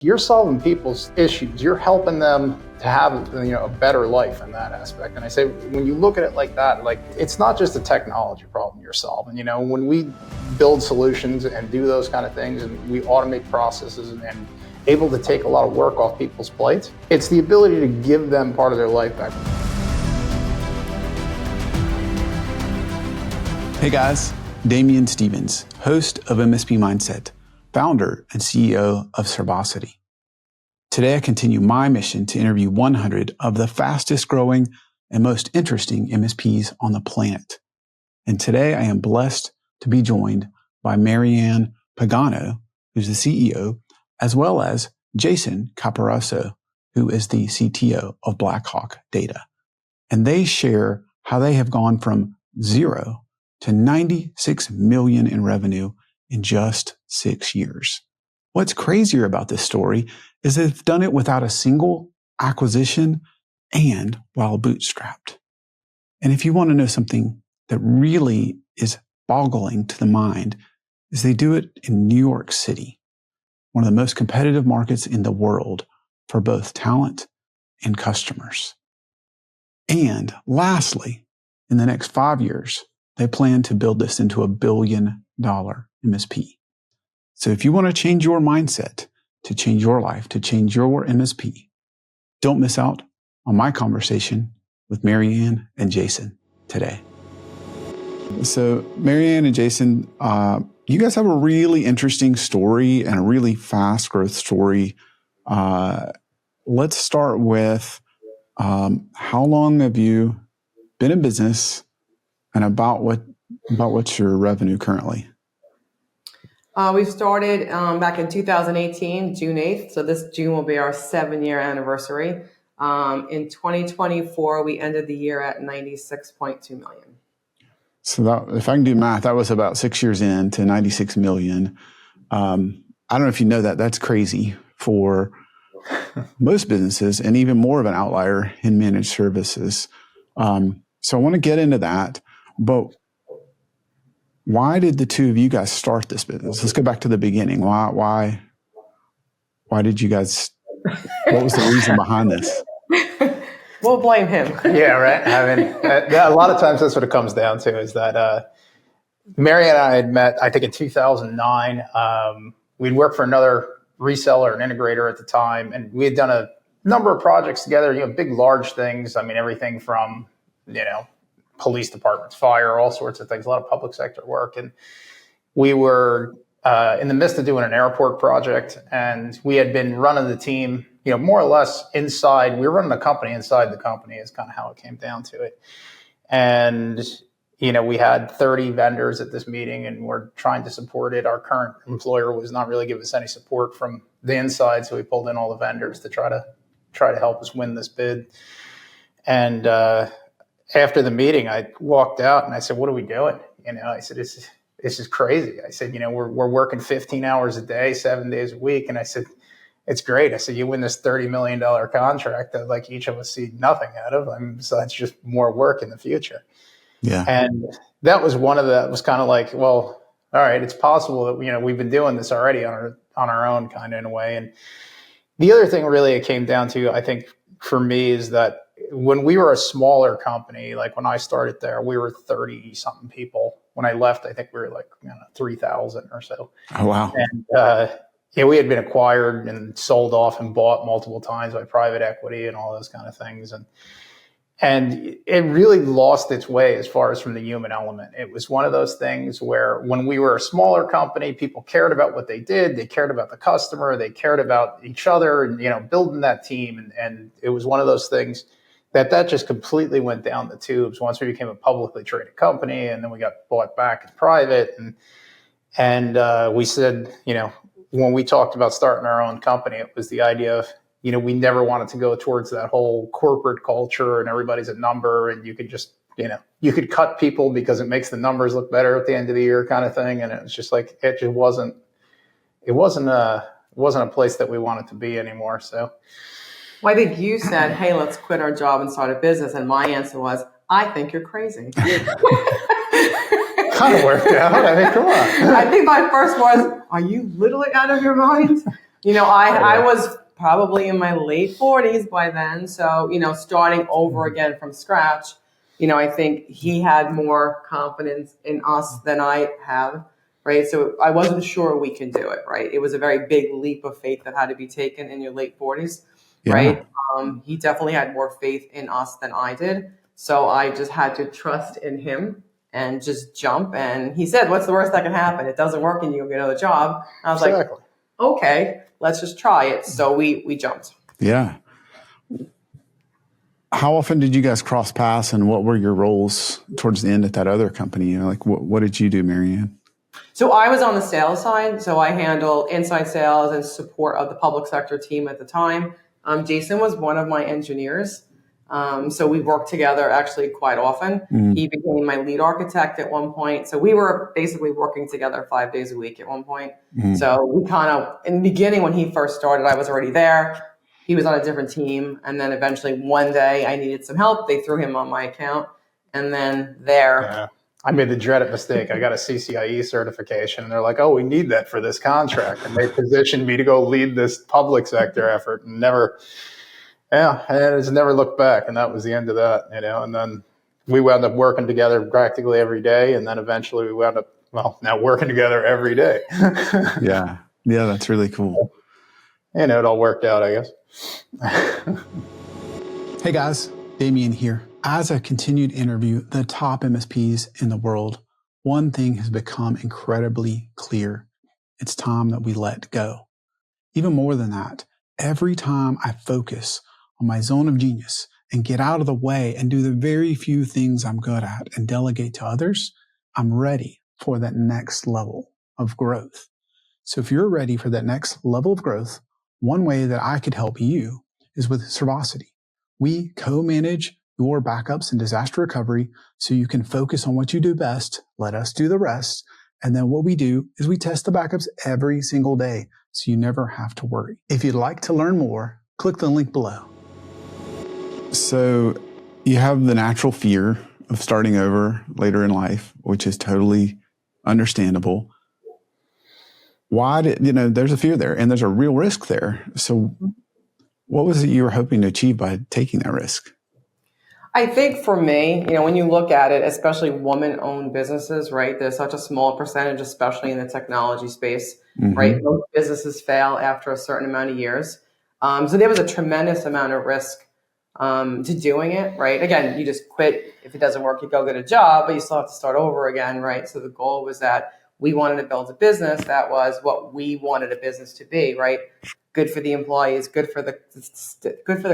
You're solving people's issues. You're helping them to have, a better life in that aspect. And I say, when you look at it like that, like, it's not just a technology problem you're solving. When we build solutions and do those kind of things, and we automate processes and able to take a lot of work off people's plates, it's the ability to give them part of their life back. Hey guys, Damien Stevens, host of MSP Mindset, founder and CEO of Serbosity. Today I continue my mission to interview 100 of the fastest growing and most interesting MSPs on the planet. And today I am blessed to be joined by Maryann Pagano, who's the CEO, as well as Jason Caparaso, who is the CTO of Blackhawk Data. And they share how they have gone from 0 to 96 million in revenue in just 6 years. What's crazier about this story is they've done it without a single acquisition and while bootstrapped. And if you want to know something that really is boggling to the mind, is they do it in New York City, one of the most competitive markets in the world for both talent and customers. And lastly, in the next 5 years, they plan to build this into $1 billion MSP. So if you want to change your mindset, to change your life, to change your MSP, don't miss out on my conversation with Maryann and Jason today. So Maryann and Jason, you guys have a really interesting story and a really fast growth story. Let's start with how long have you been in business, and about what's your revenue currently? We started back in 2018, June 8th. So this June will be our 7-year anniversary. In 2024, we ended the year at 96.2 million. So that, if I can do math, that was about 6 years in to 96 million. I don't know if you know that. That's crazy for most businesses, and even more of an outlier in managed services. So I want to get into that. But why did the two of you guys start this business? Let's go back to the beginning. Why did you guys, what was the reason behind this? We'll blame him. Yeah, right. I mean, a lot of times that's what it comes down to, is that Maryann and I had met, I think, in 2009. We'd worked for another reseller and integrator at the time, and we had done a number of projects together, big, large things. I mean, everything from, police departments, fire, all sorts of things, a lot of public sector work. And we were in the midst of doing an airport project, and we had been running the team, more or less inside. We were running the company inside the company is kind of how it came down to it. And, we had 30 vendors at this meeting, and we're trying to support it. Our current employer was not really giving us any support from the inside, so we pulled in all the vendors to try to help us win this bid. And after the meeting, I walked out and I said, "What are we doing?" I said, "This is crazy." I said, we're working 15 hours a day, 7 days a week. And I said, "It's great." I said, "You win this $30 million contract that, like, each of us see nothing out of, besides just more work in the future." Yeah. And that was was kind of like, well, all right, it's possible that, we've been doing this already on our own, kind of, in a way. And the other thing really it came down to, I think, for me, is that when we were a smaller company, like when I started there, we were 30 something people. When I left, I think we were like 3,000 or so. Oh, wow. And we had been acquired and sold off and bought multiple times by private equity and all those kind of things. And it really lost its way as far as from the human element. It was one of those things where when we were a smaller company, people cared about what they did. They cared about the customer. They cared about each other and, building that team. And it was one of those things that just completely went down the tubes once we became a publicly traded company, and then we got bought back as private. And we said, when we talked about starting our own company, it was the idea of, we never wanted to go towards that whole corporate culture and everybody's a number, and you could just, you could cut people because it makes the numbers look better at the end of the year, kind of thing. And it was just like, it wasn't a place that we wanted to be anymore. So. Well, I think you said, "Hey, let's quit our job and start a business." And my answer was, "I think you're crazy." Kind of worked out. I mean, come on. I think my first was, "Are you literally out of your mind?" I was probably in my late 40s by then. So, starting over again from scratch, I think he had more confidence in us than I have, right? So I wasn't sure we could do it, right? It was a very big leap of faith that had to be taken in your late 40s, right? He definitely had more faith in us than I did. So I just had to trust in him and just jump. And he said, what's the worst that can happen? It doesn't work and you'll get another job. And I was like, okay, let's just try it. So we jumped. Yeah. How often did you guys cross paths, and what were your roles towards the end at that other company? What did you do, Maryann? So I was on the sales side. So I handled inside sales and support of the public sector team at the time. Jason was one of my engineers. So we worked together actually quite often. He became my lead architect at one point. So we were basically working together 5 days a week at one point. So we kind of, in the beginning when he first started, I was already there. He was on a different team. And then eventually one day I needed some help. They threw him on my account. And then I made the dreaded mistake. I got a CCIE certification, and they're like, "Oh, we need that for this contract," and they positioned me to go lead this public sector effort, and it's never looked back. And that was the end of that, And then we wound up working together practically every day, and then eventually we wound up, now working together every day. Yeah, that's really cool. It all worked out, I guess. Hey guys, Damien here. As I continue to interview the top MSPs in the world, one thing has become incredibly clear. It's time that we let go. Even more than that, every time I focus on my zone of genius and get out of the way and do the very few things I'm good at and delegate to others, I'm ready for that next level of growth. So if you're ready for that next level of growth, one way that I could help you is with Servosity. We co-manage your backups and disaster recovery so you can focus on what you do best, let us do the rest, and then what we do is we test the backups every single day so you never have to worry. If you'd like to learn more, click the link below. So you have the natural fear of starting over later in life, which is totally understandable. Why did, there's a fear there and there's a real risk there. So what was it you were hoping to achieve by taking that risk? I think for me, when you look at it, especially woman-owned businesses, right? There's such a small percentage, especially in the technology space, right? Most businesses fail after a certain amount of years. So there was a tremendous amount of risk to doing it, right? Again, you just quit. If it doesn't work, you go get a job, but you still have to start over again, right? So the goal was that we wanted to build a business that was what we wanted a business to be, right? Good for the employees, good for the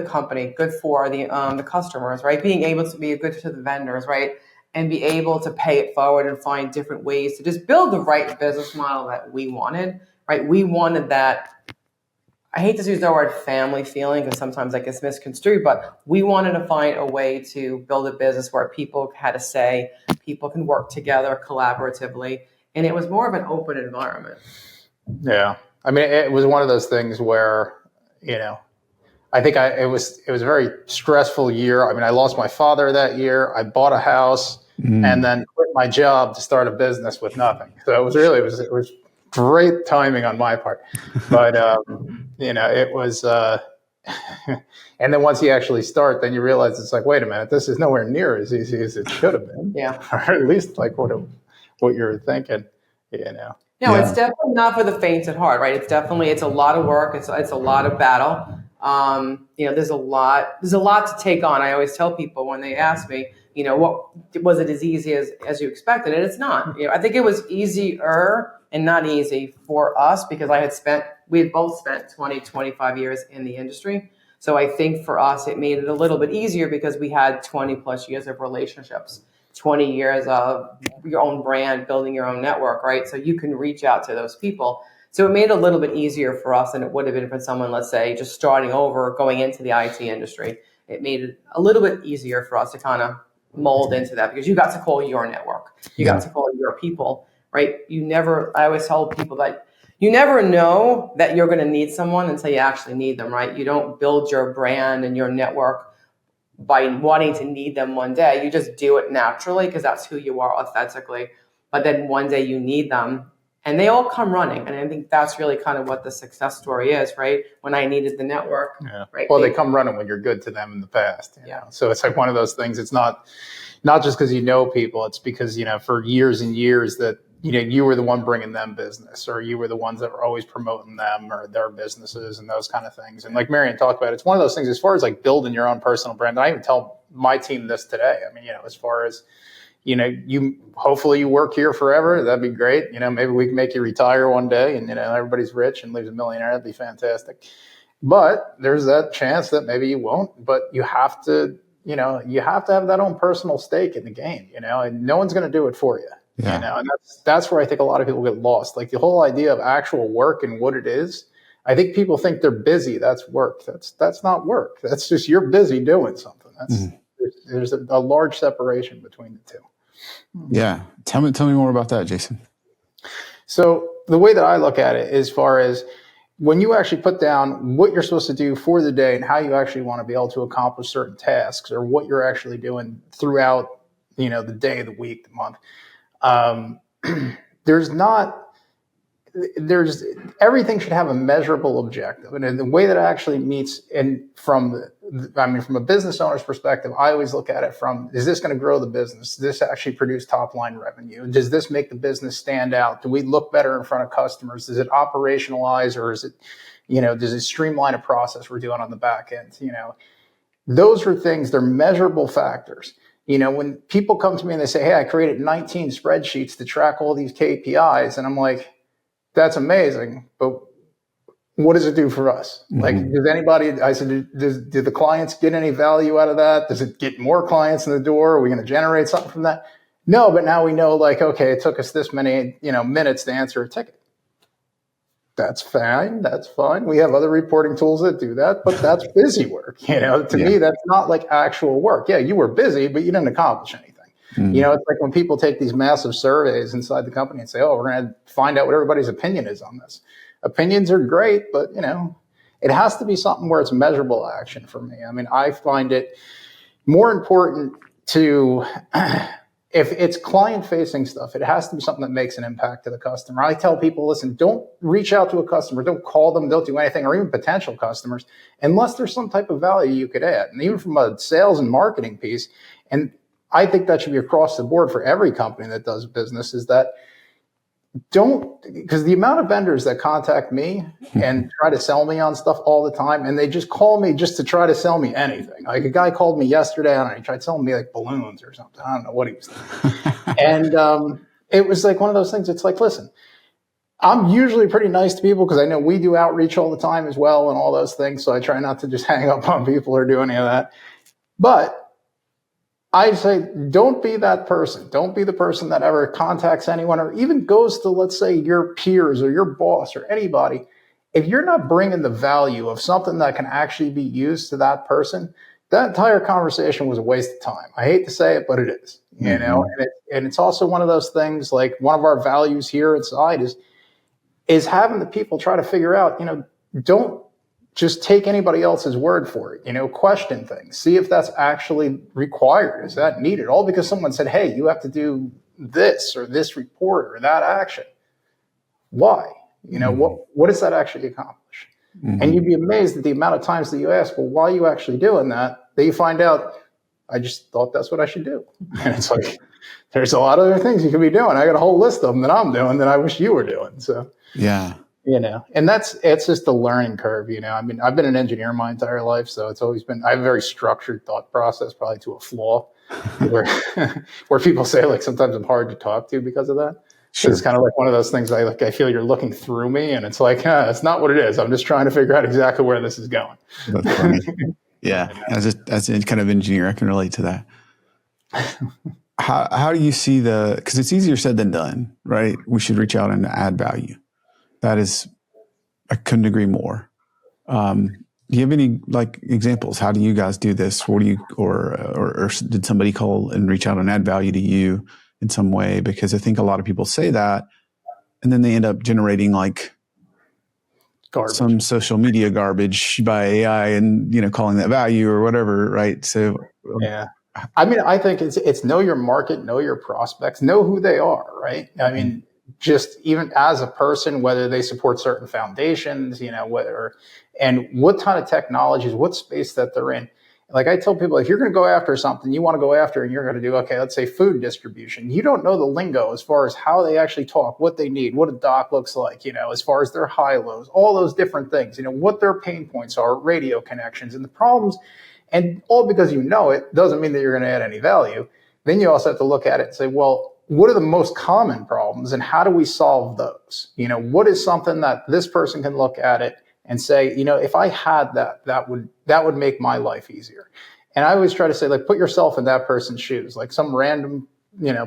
company, good for the customers, right? Being able to be good to the vendors, right? And be able to pay it forward and find different ways to just build the right business model that we wanted, right? We wanted that. I hate to use the word family feeling because sometimes that gets misconstrued, but we wanted to find a way to build a business where people had a say, people can work together collaboratively, and it was more of an open environment. Yeah. I mean, it was one of those things where, I think it was a very stressful year. I mean, I lost my father that year. I bought a house and then quit my job to start a business with nothing. So it was great timing on my part. But, it was, and then once you actually start, then you realize it's like, wait a minute, this is nowhere near as easy as it should have been. Yeah. Or at least like what you're thinking, No, it's definitely not for the faint at heart, right? It's a lot of work. It's a lot of battle. There's a lot to take on. I always tell people when they ask me, what was it as easy as you expected? And it's not. I think it was easier and not easy for us because we had both spent 20, 25 years in the industry. So I think for us, it made it a little bit easier because we had 20 plus years of relationships. 20 years of your own brand, building your own network, right? So you can reach out to those people. So it made it a little bit easier for us than it would have been for someone, let's say, just starting over, going into the IT industry. It made it a little bit easier for us to kind of mold into that because you got to call your network. You got to call your people, right? I always tell people that you never know that you're going to need someone until you actually need them, right? You don't build your brand and your network by wanting to need them one day. You just do it naturally because that's who you are authentically. But then one day you need them And they all come running. And I think that's really kind of what the success story is, right? When I needed the network, right? Well, they come running when you're good to them in the past. You know? So it's like one of those things. It's not just because you know people. It's because, for years and years that, you were the one bringing them business, or you were the ones that were always promoting them or their businesses and those kind of things. And like Maryann talked about, it's one of those things as far as like building your own personal brand. I even tell my team this today. I mean, as far as, hopefully you work here forever. That'd be great. Maybe we can make you retire one day and, everybody's rich and leaves a millionaire. That'd be fantastic. But there's that chance that maybe you won't, but you have to, you have to have that own personal stake in the game, and no one's going to do it for you. Yeah. And that's where I think a lot of people get lost. Like the whole idea of actual work and what it is. I think people think they're busy. That's work. That's not work. That's just, you're busy doing something. There's a large separation between the two. Yeah. Tell me more about that, Jason. So the way that I look at it, as far as when you actually put down what you're supposed to do for the day and how you actually want to be able to accomplish certain tasks, or what you're actually doing throughout, the day, the week, the month. There's everything should have a measurable objective, and the way that it actually meets, and from a business owner's perspective, I always look at it from, is this going to grow the business? Does this actually produce top line revenue? Does this make the business stand out? Do we look better in front of customers? Does it operationalize, or is it, does it streamline a process we're doing on the back end? Those are things, they're measurable factors. When people come to me and they say, hey, I created 19 spreadsheets to track all these KPIs, and I'm like, that's amazing, but what does it do for us? Mm-hmm. Like, does anybody, I said, do the clients get any value out of that? Does it get more clients in the door? Are we going to generate something from that? No, but now we know, like, okay, it took us this many, minutes to answer a ticket. That's fine. That's fine. We have other reporting tools that do that, but that's busy work. To me, that's not like actual work. Yeah, you were busy, but you didn't accomplish anything. Mm-hmm. It's like when people take these massive surveys inside the company and say, oh, we're going to find out what everybody's opinion is on this. Opinions are great, but, it has to be something where it's measurable action for me. I mean, I find it more important to... If it's client-facing stuff, it has to be something that makes an impact to the customer. I tell people, listen, don't reach out to a customer, don't call them, don't do anything, or even potential customers, unless there's some type of value you could add. And even from a sales and marketing piece, and I think that should be across the board for every company that does business, is that because the amount of vendors that contact me and try to sell me on stuff all the time, and they just call me just to try to sell me anything. Like a guy called me yesterday and he tried selling me like balloons or something. I don't know what he was doing. And it was like one of those things. It's like, listen, I'm usually pretty nice to people because I know we do outreach all the time as well and all those things. So I try not to just hang up on people or do any of that. But I say, don't be that person. Don't be the person that ever contacts anyone or even goes to, let's say, your peers or your boss or anybody. If you're not bringing the value of something that can actually be used to that person, that entire conversation was a waste of time. I hate to say it, but it is. And it's also one of those things, like one of our values here inside is having the people try to figure out, don't just take anybody else's word for it, question things, see if that's actually required. Is that needed? All because someone said, hey, you have to do this or this report or that action. Why? What does that actually accomplish? Mm-hmm. And you'd be amazed at the amount of times that you ask, well, why are you actually doing that? That you find out, I just thought that's what I should do. And it's like, there's a lot of other things you could be doing. I got a whole list of them that I'm doing that I wish you were doing. So, yeah. And it's just a learning curve, I mean, I've been an engineer my entire life, so it's always been, I have a very structured thought process, probably to a flaw, where people say, like, sometimes I'm hard to talk to because of that. Sure. It's kind of like one of those things I feel you're looking through me, and it's like, it's not what it is. I'm just trying to figure out exactly where this is going. That's funny. Yeah. As a kind of engineer, I can relate to that. How do you see because it's easier said than done, right? We should reach out and add value. That is, I couldn't agree more. Do you have any examples? How do you guys do this? What do you, or did somebody call and reach out and add value to you in some way? Because I think a lot of people say that, and then they end up generating some social media garbage by AI and, calling that value or whatever. Right. So, yeah. I mean, I think it's know your market, know your prospects, know who they are. Right. I mean, just even as a person, whether they support certain foundations, and what kind of technologies, what space that they're in. Like I tell people, if you're going to go after something, you want to go after, and you're going to do, okay, let's say food distribution. You don't know the lingo as far as how they actually talk, what they need, what a dock looks like, as far as their high lows, all those different things, what their pain points are, radio connections and the problems. And all because it doesn't mean that you're going to add any value. Then you also have to look at it and say, well, what are the most common problems and how do we solve those? What is something that this person can look at it and say, if I had that would make my life easier. And I always try to say, like, put yourself in that person's shoes. Like some random,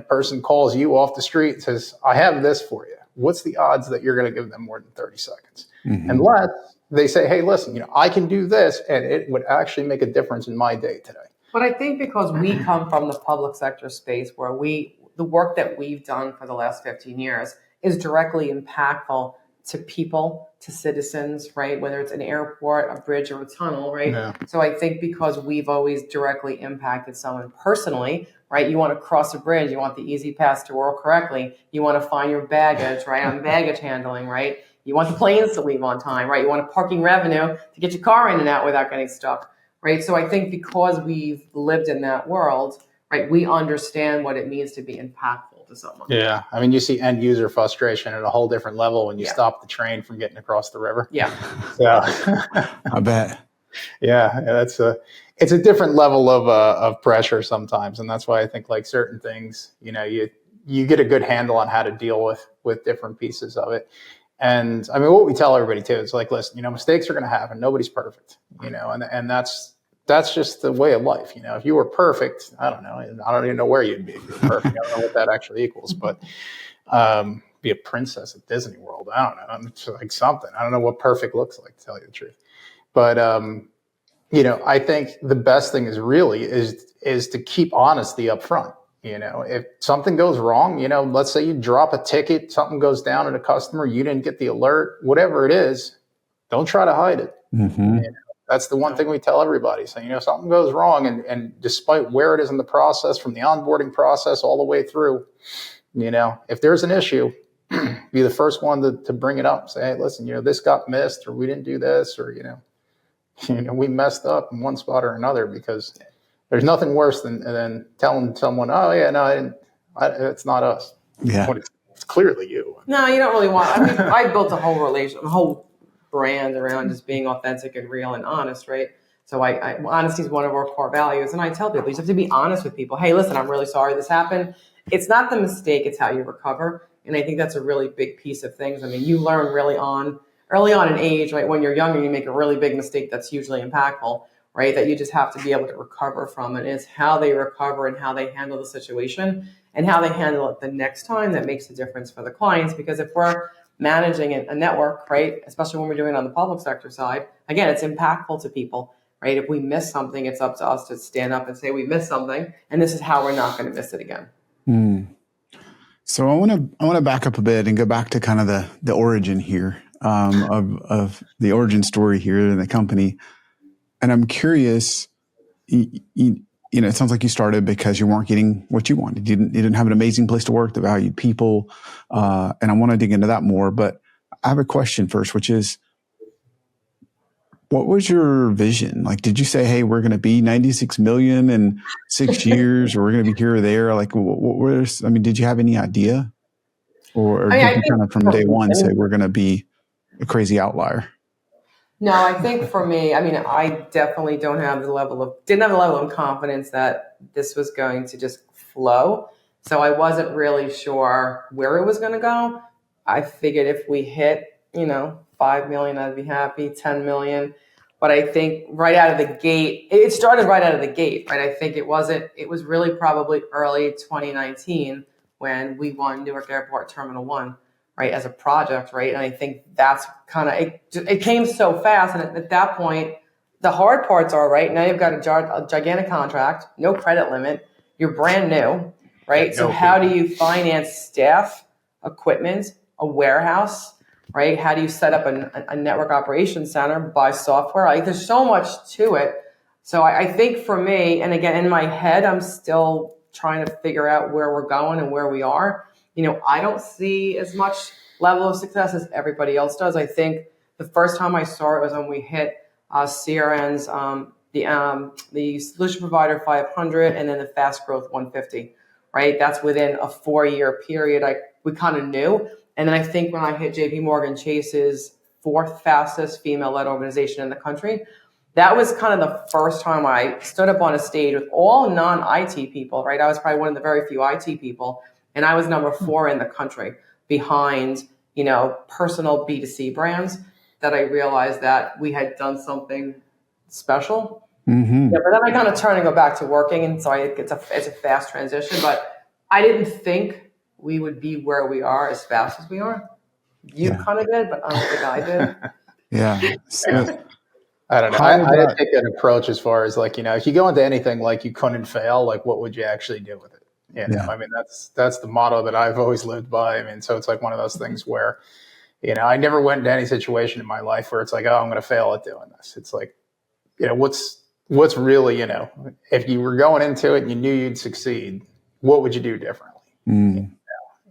person calls you off the street and says, I have this for you. What's the odds that you're going to give them more than 30 seconds? Mm-hmm. Unless they say, hey, listen, I can do this and it would actually make a difference in my day today. But I think because we come from the public sector space where the work that we've done for the last 15 years is directly impactful to people, to citizens, right? Whether it's an airport, a bridge, or a tunnel, right? Yeah. So I think because we've always directly impacted someone personally, right? You want to cross a bridge, you want the easy pass to work correctly, you want to find your baggage, right? On baggage handling, right? You want the planes to leave on time, right? You want a parking revenue to get your car in and out without getting stuck, right? So I think because we've lived in that world, right, we understand what it means to be impactful to someone. Yeah. I mean, you see end user frustration at a whole different level when you stop the train from getting across the river. Yeah. So I bet. Yeah. It's a different level of pressure sometimes. And that's why I think like certain things, you get a good handle on how to deal with different pieces of it. And I mean, what we tell everybody too, is like, listen, mistakes are going to happen. Nobody's perfect, and that's just the way of life. If you were perfect, I don't know. I don't even know where you'd be if you were perfect. I don't know what that actually equals, but be a princess at Disney World. I don't know. It's like something. I don't know what perfect looks like, to tell you the truth. But, I think the best thing is to keep honesty up front. If something goes wrong, let's say you drop a ticket, something goes down at a customer, you didn't get the alert, whatever it is, don't try to hide it. Mm-hmm. That's the one thing we tell everybody. So, if something goes wrong and despite where it is in the process, from the onboarding process all the way through, if there's an issue, be the first one to bring it up. Say, hey, listen, this got missed, or we didn't do this, or, we messed up in one spot or another, because there's nothing worse than telling someone, oh, yeah, no, I didn't. It's not us. Yeah. It's clearly you. No, you don't really want. I mean, I built a whole brand around just being authentic and real and honest, right? So honesty is one of our core values. And I tell people, you just have to be honest with people. Hey, listen, I'm really sorry this happened. It's not the mistake, it's how you recover. And I think that's a really big piece of things. I mean, you learn early on in age, right? When you're younger, you make a really big mistake that's hugely impactful, right? That you just have to be able to recover from. And it's how they recover and how they handle the situation and how they handle it the next time that makes a difference for the clients. Because if we're managing a network, right, especially when we're doing it on the public sector side, again, it's impactful to people, right? If we miss something, it's up to us to stand up and say we missed something, and this is how we're not going to miss it again. So I want to back up a bit and go back to kind of the origin here of the origin story here in the company. And I'm curious, it sounds like you started because you weren't getting what you wanted. You didn't have an amazing place to work that valued people. And I want to dig into that more, but I have a question first, which is, what was your vision? Like, did you say, hey, we're going to be 96 million in 6 years, or we're going to be here or there? Like, did you have any idea? Or did you kind of from day one say we're going to be a crazy outlier? No, I think for me, I definitely didn't have the level of confidence that this was going to just flow. So I wasn't really sure where it was going to go. I figured if we hit, 5 million, I'd be happy, 10 million. But I think right out of the gate, it started right out of the gate, right? I think it was really probably early 2019 when we won Newark Airport Terminal 1, right, as a project, right? And I think that's kind of, it came so fast. And at that point, the hard parts are, right, now you've got a gigantic contract, no credit limit, you're brand new, right? So how do you finance staff, equipment, a warehouse, right? How do you set up a network operations center, buy software? Like, there's so much to it. So I think for me, and again, in my head, I'm still trying to figure out where we're going and where we are. I don't see as much level of success as everybody else does. I think the first time I saw it was when we hit CRN's, the solution provider 500 and then the fast growth 150, right? That's within a 4-year period. We kind of knew. And then I think when I hit JP Morgan Chase's 4th fastest female-led organization in the country, that was kind of the first time I stood up on a stage with all non-IT people, right? I was probably one of the very few IT people, and I was number 4 in the country behind, personal B2C brands, that I realized that we had done something special. Mm-hmm. Yeah, but then I kind of turn and go back to working, and so it's a fast transition. But I didn't think we would be where we are as fast as we are. You kind of did, but I don't think I did. Yeah. So, I don't know. I take an approach as far as if you go into anything like you couldn't fail, what would you actually do with it? I mean, that's the motto that I've always lived by. I mean, so it's like one of those things where, I never went into any situation in my life where it's like, oh, I'm going to fail at doing this. It's like, what's really, if you were going into it and you knew you'd succeed, what would you do differently? Mm.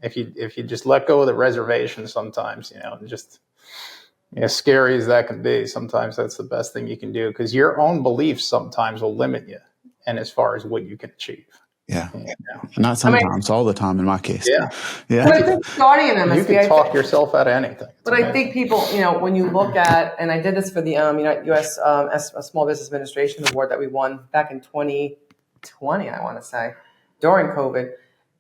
If you just let go of the reservation sometimes, just as scary as that can be, sometimes that's the best thing you can do, because your own beliefs sometimes will limit you and as far as what you can achieve. Yeah. Not sometimes, all the time in my case. Yeah. But I think starting an MSP, you can talk yourself out of anything. But I think people, when you look at, and I did this for the U.S. Small Business Administration Award that we won back in 2020, I want to say, during COVID.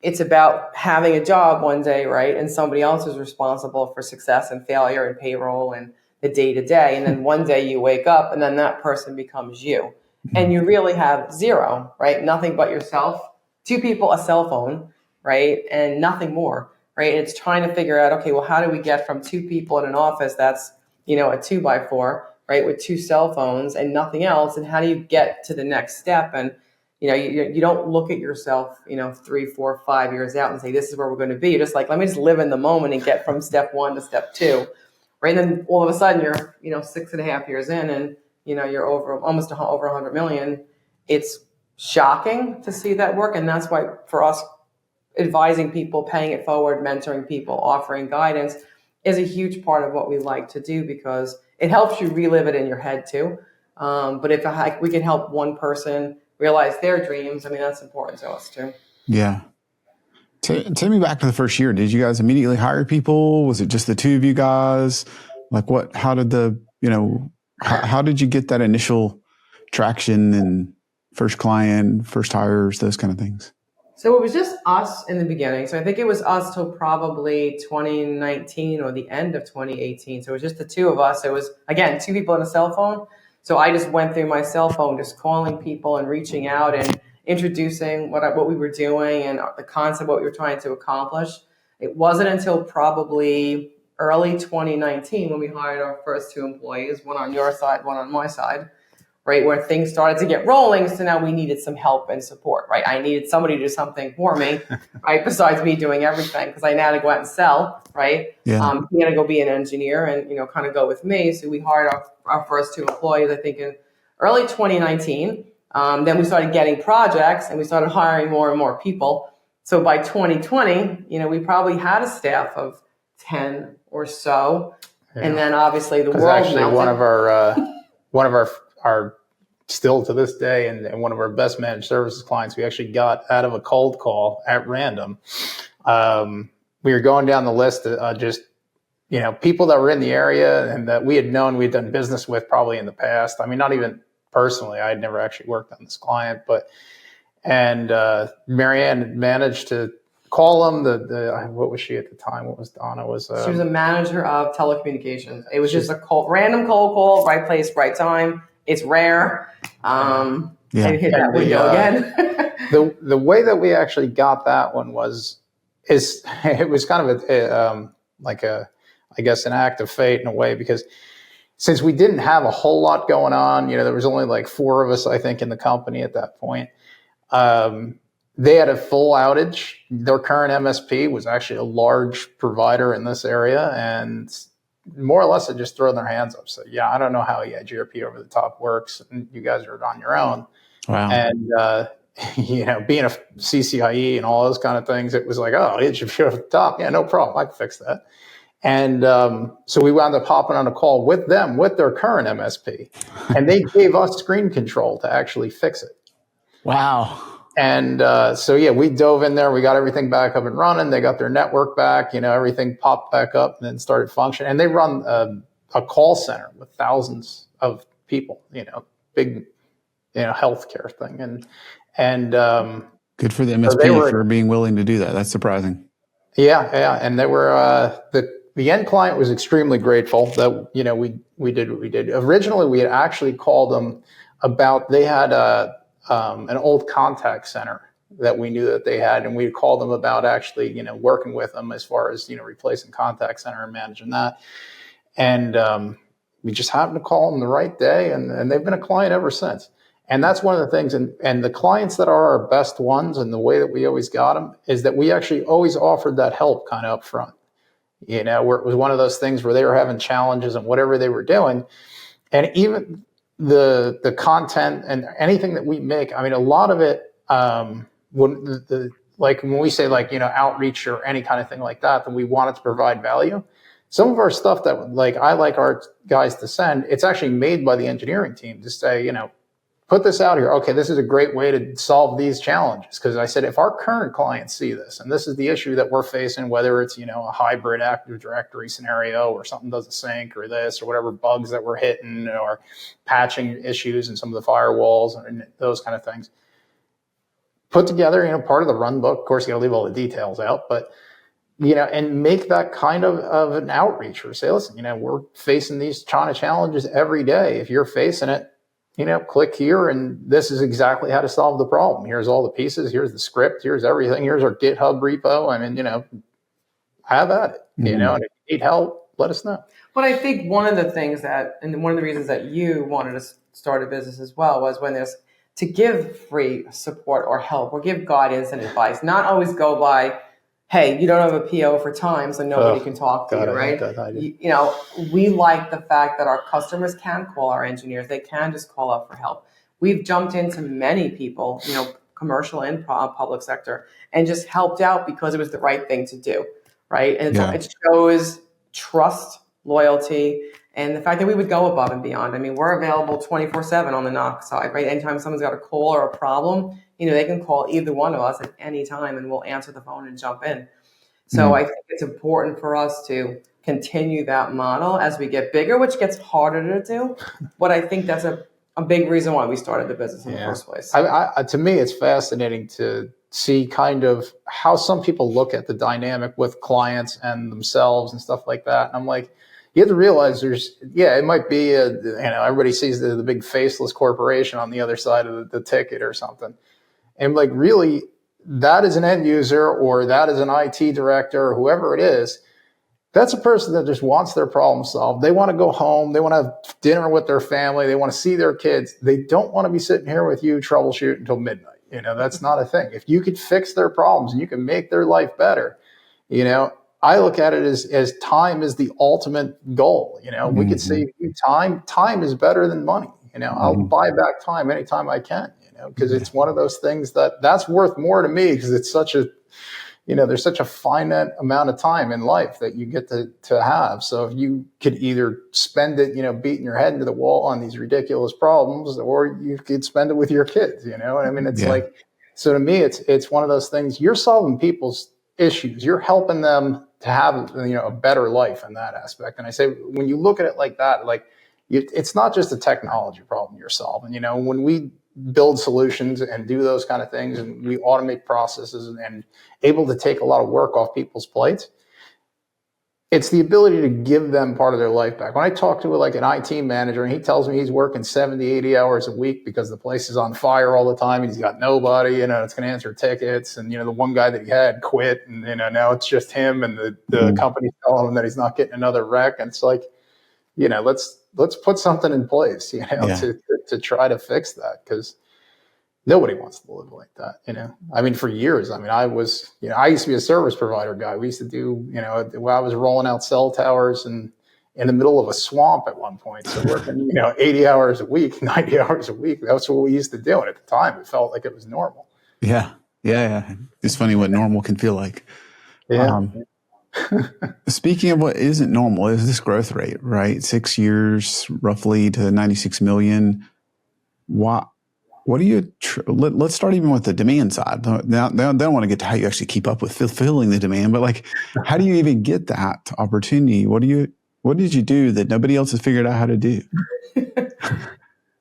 It's about having a job one day, right? And somebody else is responsible for success and failure and payroll and the day-to-day. And then one day you wake up and then that person becomes you. And you really have zero, right? Nothing but yourself. 2 people, a cell phone, right? And nothing more, right? And it's trying to figure out, okay, well, how do we get from 2 people in an office that's, a 2x4, right? With 2 cell phones and nothing else. And how do you get to the next step? And, you don't look at yourself, 3, 4, 5 years out and say, this is where we're going to be. You're just like, let me just live in the moment and get from step 1 to step 2. Right. And then all of a sudden you're, 6.5 years in and, you're almost over 100 million. It's shocking to see that work. And that's why for us, advising people, paying it forward, mentoring people, offering guidance is a huge part of what we like to do, because it helps you relive it in your head too. But if we can help one person realize their dreams, I mean, that's important to us too. Yeah. Take me back to the first year. Did you guys immediately hire people? Was it just the 2 of you guys? How did how did you get that initial traction and first client, first hires, those kind of things? So it was just us in the beginning. So I think it was us till probably 2019 or the end of 2018. So it was just the 2 of us. It was, again, 2 people on a cell phone. So I just went through my cell phone, just calling people and reaching out and introducing what we were doing and the concept, what we were trying to accomplish. It wasn't until probably early 2019 when we hired our first 2 employees, one on your side, one on my side, right, where things started to get rolling. So now we needed some help and support, right? I needed somebody to do something for me, right, besides me doing everything, because I now had to go out and sell, right? Yeah. He had to go be an engineer and, kind of go with me. So we hired our first 2 employees, I think, in early 2019. Then we started getting projects and we started hiring more and more people. So by 2020, we probably had a staff of 10 or so. Yeah. And then obviously the world actually melted. one of our still to this day and one of our best managed services clients, we actually got out of a cold call at random. We were going down the list of just people that were in the area and that we had known we'd done business with probably in the past. I mean, not even personally, I had never actually worked on this client, and Maryann managed to call him. What was she at the time? What was Donna? She was a manager of telecommunications. It was just a random cold call, right place, right time. It's rare. And hit that window again. The way that we actually got that one it was kind of I guess an act of fate in a way, because since we didn't have a whole lot going on, there was only 4 of us, I think, in the company at that point. They had a full outage. Their current MSP was actually a large provider in this area, and more or less had just thrown their hands up. So, yeah, I don't know how EIGRP over the top works, and you guys are on your own. Wow. being a CCIE and all those kind of things, it was like, oh, it should show at the top. Yeah, no problem. I can fix that. And so we wound up hopping on a call with them, with their current MSP, and they gave us screen control to actually fix it. Wow. And so, yeah, we dove in there. We got everything back up and running. They got their network back. Everything popped back up and then started functioning. And they run a call center with thousands of people, big, healthcare thing. And good for the MSP for being willing to do that. That's surprising. Yeah. And they were, the end client was extremely grateful that, we did what we did. Originally, we had actually called them about, they had an old contact center that we knew that they had, and we called them about actually, working with them as far as, replacing contact center and managing that. And we just happened to call them the right day, and they've been a client ever since. And that's one of the things, and the clients that are our best ones, and the way that we always got them is that we actually always offered that help kind of up front, where it was one of those things where they were having challenges and whatever they were doing. And even the content and anything that we make, I mean, a lot of it, when we say outreach or any kind of thing like that, then we want it to provide value. Some of our stuff that I like our guys to send, it's actually made by the engineering team to say, put this out here. Okay, this is a great way to solve these challenges. Because I said, if our current clients see this, and this is the issue that we're facing, whether it's, a hybrid Active Directory scenario or something doesn't sync or this or whatever bugs that we're hitting or patching issues in some of the firewalls and those kind of things. Put together, part of the run book. Of course, you got to leave all the details out, but, and make that kind of an outreach or say, listen, we're facing these kind of challenges every day. If you're facing it, click here, and this is exactly how to solve the problem. Here's all the pieces. Here's the script. Here's everything. Here's our GitHub repo. I mean, have at it. And if you need help, let us know. But I think one of the things and one of the reasons that you wanted to start a business as well was when there's to give free support or help or give guidance and advice, not always go by, hey, you don't have a PO for time, so nobody can talk to you, right? We like the fact that our customers can call our engineers. They can just call up for help. We've jumped into many people, commercial and public sector, and just helped out because it was the right thing to do, right? And it shows trust, loyalty, and the fact that we would go above and beyond. I mean, we're available 24/7 on the knock side, right? Anytime someone's got a call or a problem, they can call either one of us at any time and we'll answer the phone and jump in. So I think it's important for us to continue that model as we get bigger, which gets harder to do. But I think that's a big reason why we started the business in the first place. To me, it's fascinating to see kind of how some people look at the dynamic with clients and themselves and stuff like that. And I'm like, you have to realize it might be, everybody sees the big faceless corporation on the other side of the ticket or something. And really, that is an end user or that is an IT director or whoever it is. That's a person that just wants their problem solved. They want to go home. They want to have dinner with their family. They want to see their kids. They don't want to be sitting here with you troubleshooting until midnight. That's not a thing. If you could fix their problems and you can make their life better, I look at it as time is the ultimate goal. We could save you time. Time is better than money. I'll buy back time anytime I can. Because it's one of those things that's worth more to me because it's such a, there's such a finite amount of time in life that you get to have. So if you could either spend it, beating your head into the wall on these ridiculous problems, or you could spend it with your kids, I mean, it's so to me, it's one of those things. You're solving people's issues. You're helping them to have, a better life in that aspect. And I say, when you look at it like that, it's not just a technology problem you're solving. When we build solutions and do those kind of things and we automate processes and able to take a lot of work off people's plates, it's the ability to give them part of their life back. When I talk to an IT manager and he tells me he's working 70, 80 hours a week because the place is on fire all the time and he's got nobody, it's going to answer tickets. And, the one guy that he had quit and, now it's just him and the company's telling him that he's not getting another wreck. And it's like, let's put something in place, to try to fix that, because nobody wants to live like that, I mean, for years, I was, I used to be a service provider guy. We used to do, I was rolling out cell towers and in the middle of a swamp at one point. So working, 80 hours a week, 90 hours a week. That's what we used to do. And at the time, it felt like it was normal. Yeah. Yeah. It's funny what normal can feel like. Yeah. Speaking of what isn't normal is this growth rate, right? 6 years roughly to 96 million. What do you, let's start even with the demand side. Now, they don't want to get to how you actually keep up with fulfilling the demand, but like, how do you even get that opportunity? What did you do that nobody else has figured out how to do?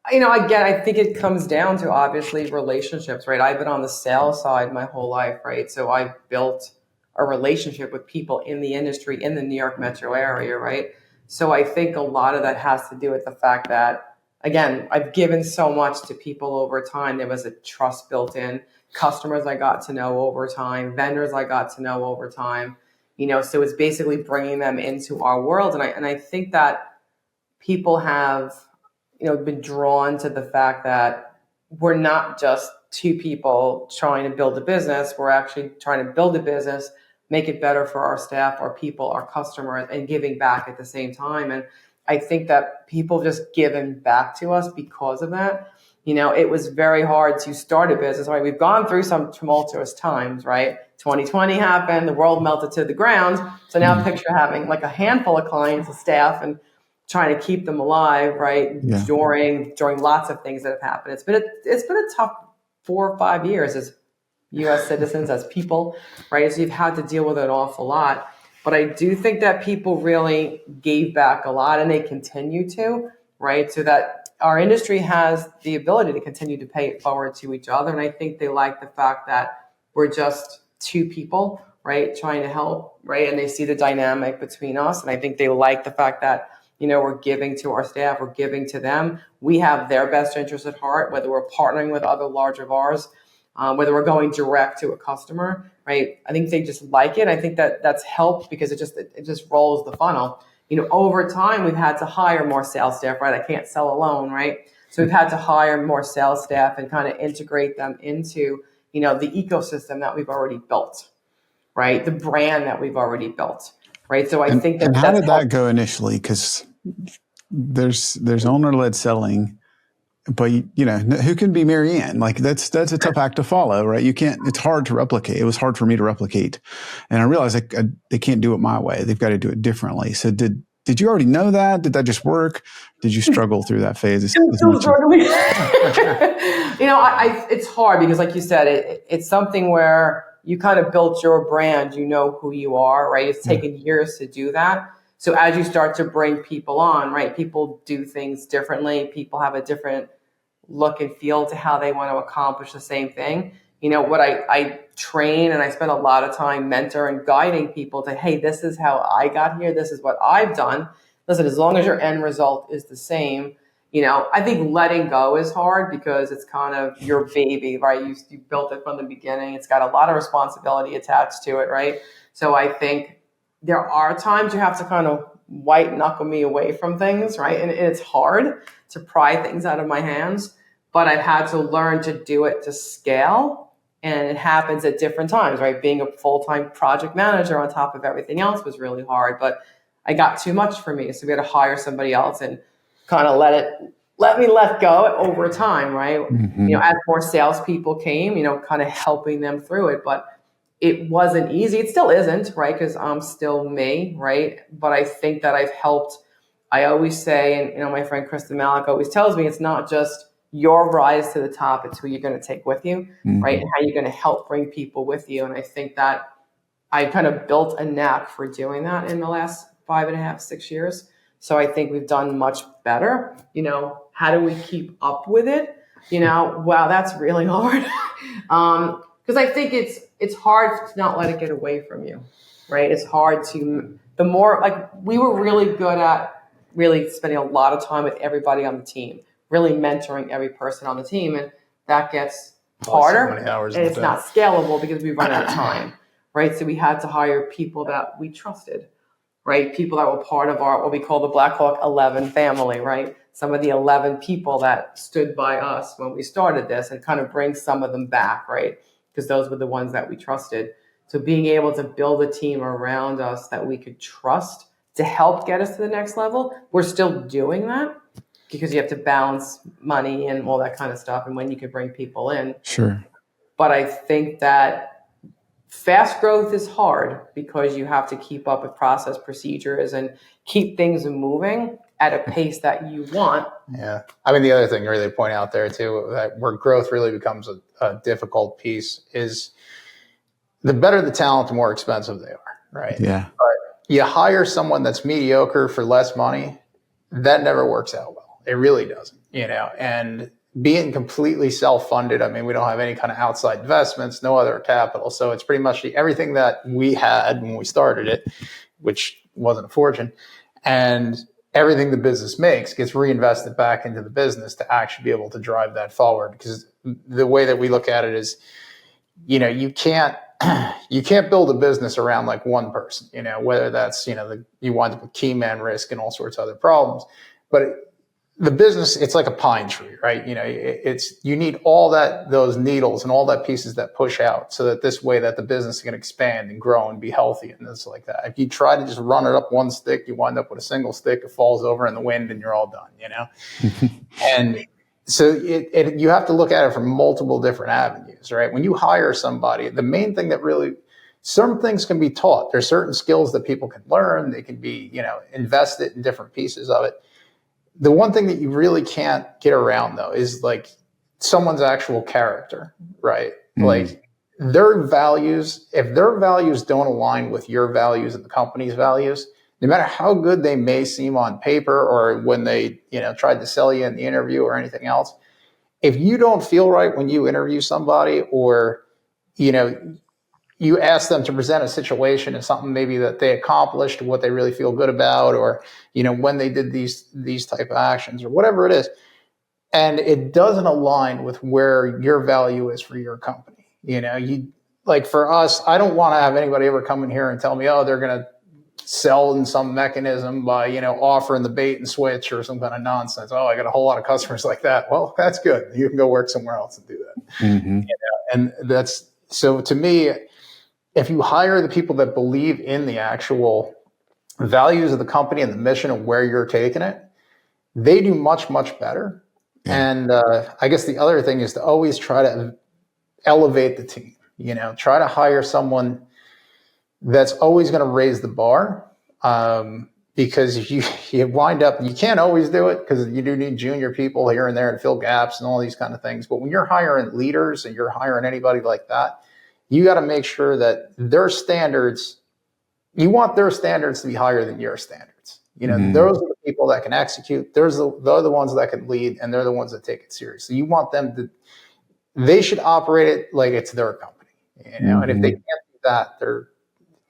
Again, I think it comes down to obviously relationships, right? I've been on the sales side my whole life, right? So I've built a relationship with people in the industry in the New York metro area, right? So I think a lot of that has to do with the fact that, again, I've given so much to people over time. There was a trust built in, customers I got to know over time, vendors I got to know over time, so it's basically bringing them into our world. And I think that people have been drawn to the fact that we're not just two people trying to build a business. We're actually trying to build a business, make it better for our staff, our people, our customers, and giving back at the same time. And I think that people just given back to us because of that. It was very hard to start a business, right? We've gone through some tumultuous times, right? 2020 happened, the world melted to the ground. So now picture having like a handful of clients, a staff, and trying to keep them alive, right? Yeah. During lots of things that have happened. It's been a tough 4 or 5 years as U.S. citizens, as people, right? So you've had to deal with an awful lot. But I do think that people really gave back a lot, and they continue to, right? So that our industry has the ability to continue to pay it forward to each other. And I think they like the fact that we're just two people, right, trying to help, right? And they see the dynamic between us. And I think they like the fact that we're giving to our staff, we're giving to them. We have their best interest at heart, whether we're partnering with other larger VARs, whether we're going direct to a customer, right? I think they just like it. I think that that's helped because it just rolls the funnel. Over time, we've had to hire more sales staff, right? I can't sell alone, right? So we've had to hire more sales staff and kind of integrate them into, the ecosystem that we've already built, right? The brand that we've already built, right? So I think that And how that's did that go initially? Because there's owner-led selling, but who can be Maryann? Like that's a tough act to follow, right? You can't. It's hard to replicate. It was hard for me to replicate, and I realized they can't do it my way. They've got to do it differently. So did you already know that? Did that just work? Did you struggle through that phase as much? It's hard because, like you said, it's something where you kind of built your brand. You know who you are, right? It's taken years to do that. So as you start to bring people on, right, people do things differently. People have a different look and feel to how they want to accomplish the same thing. What I train and I spend a lot of time mentoring, guiding people to, hey, this is how I got here. This is what I've done. Listen, as long as your end result is the same, I think letting go is hard because it's kind of your baby, right? You built it from the beginning. It's got a lot of responsibility attached to it, right? So I think there are times you have to kind of white knuckle me away from things, right? And it's hard to pry things out of my hands, but I've had to learn to do it to scale. And it happens at different times, right? Being a full-time project manager on top of everything else was really hard, but I got too much for me. So we had to hire somebody else and kind of let me let go over time, right? Mm-hmm. As more salespeople came, kind of helping them through it. But it wasn't easy. It still isn't, right? Because I'm still me, right? But I think that I've helped. I always say, and my friend Krista Malik always tells me, it's not just your rise to the top, it's who you're going to take with you, right? And how you're going to help bring people with you. And I think that I kind of built a knack for doing that in the last 5.5, 6 years. So I think we've done much better. How do we keep up with it? Wow, that's really hard. Because I think it's hard to not let it get away from you, right? It's hard to, the more, like, we were really good at really spending a lot of time with everybody on the team, really mentoring every person on the team. And that gets harder. So many hours and in it's the not scalable because we run out of time, right? So we had to hire people that we trusted, right? People that were part of our, what we call the Black Hawk 11 family, right? Some of the 11 people that stood by us when we started this, and kind of bring some of them back, right? Because those were the ones that we trusted. So being able to build a team around us that we could trust to help get us to the next level, we're still doing that because you have to balance money and all that kind of stuff and when you could bring people in. Sure. But I think that fast growth is hard because you have to keep up with process procedures and keep things moving at a pace that you want. Yeah. I mean, the other thing really to point out there too, that where growth really becomes a difficult piece is the better the talent, the more expensive they are, right? Yeah. But you hire someone that's mediocre for less money, that never works out well. It really doesn't, and being completely self-funded, I mean, we don't have any kind of outside investments, no other capital. So it's pretty much everything that we had when we started it, which wasn't a fortune, and everything the business makes gets reinvested back into the business to actually be able to drive that forward. Because the way that we look at it is, you can't build a business around like one person, whether that's, you wind up with key man risk and all sorts of other problems. But the business, it's like a pine tree, right? You need all those needles and all that pieces that push out so that this way that the business can expand and grow and be healthy and it's like that. If you try to just run it up one stick, you wind up with a single stick, it falls over in the wind and you're all done, And so you have to look at it from multiple different avenues, right? When you hire somebody, the main thing that really, certain things can be taught. There's certain skills that people can learn. They can be, invested in different pieces of it. The one thing that you really can't get around though is like someone's actual character, right? Mm-hmm. Like their values, if their values don't align with your values and the company's values, no matter how good they may seem on paper or when they, tried to sell you in the interview or anything else, if you don't feel right when you interview somebody or, you ask them to present a situation as something maybe that they accomplished, what they really feel good about, or, when they did these type of actions or whatever it is, and it doesn't align with where your value is for your company. Like for us, I don't want to have anybody ever come in here and tell me, oh, they're going to sell in some mechanism by, offering the bait and switch or some kind of nonsense. Oh, I got a whole lot of customers like that. Well, that's good. You can go work somewhere else and do that. Mm-hmm. And that's, so to me, if you hire the people that believe in the actual values of the company and the mission of where you're taking it, they do much, much better. Yeah. And I guess the other thing is to always try to elevate the team, try to hire someone that's always going to raise the bar, because you wind up, you can't always do it because you do need junior people here and there and fill gaps and all these kind of things. But when you're hiring leaders and you're hiring anybody like that, you got to make sure that their standards, you want their standards to be higher than your standards. Mm-hmm. Those are the people that can execute. They're the ones that can lead, and they're the ones that take it seriously. You want them to, they should operate it like it's their company, Mm-hmm. And if they can't do that, they're,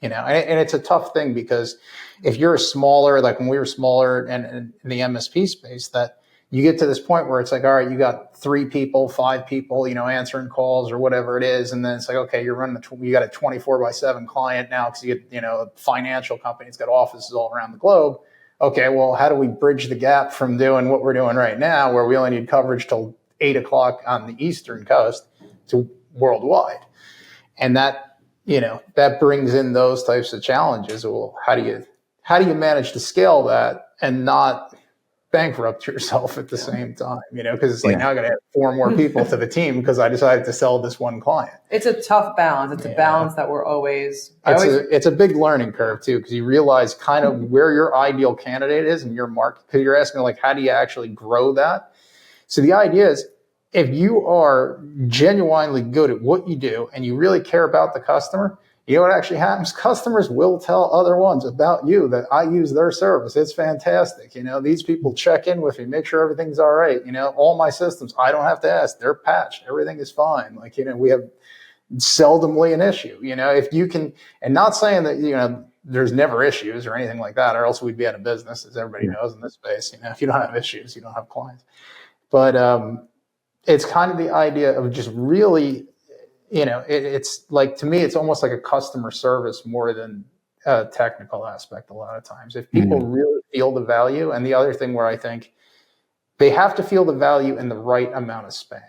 and it's a tough thing because if you're smaller, like when we were smaller and in the MSP space, that you get to this point where it's like, all right, you got 3 people, 5 people, answering calls or whatever it is. And then it's like, okay, you're running, you got a 24/7 client now because you get, a financial company. It's got offices all around the globe. Okay, well, how do we bridge the gap from doing what we're doing right now where we only need coverage till 8:00 on the Eastern coast to worldwide? And that, that brings in those types of challenges. Well, how do you manage to scale that and not bankrupt yourself at the same time, because it's like, now I got to add 4 more people to the team because I decided to sell this one client. It's a tough balance. It's a balance that we're always. It's a big learning curve too, because you realize kind of where your ideal candidate is in your market. Because you're asking like, how do you actually grow that? So the idea is, if you are genuinely good at what you do and you really care about the customer, you know what actually happens? Customers will tell other ones about you that I use their service. It's fantastic. These people check in with me, make sure everything's all right. All my systems, I don't have to ask. They're patched. Everything is fine. Like, we have seldomly an issue, if you can, and not saying that, there's never issues or anything like that, or else we'd be out of business, as everybody knows in this space. If you don't have issues, you don't have clients. But it's kind of the idea of just really, it's like, to me, it's almost like a customer service more than a technical aspect a lot of times. If people really feel the value, and the other thing where I think they have to feel the value in the right amount of span.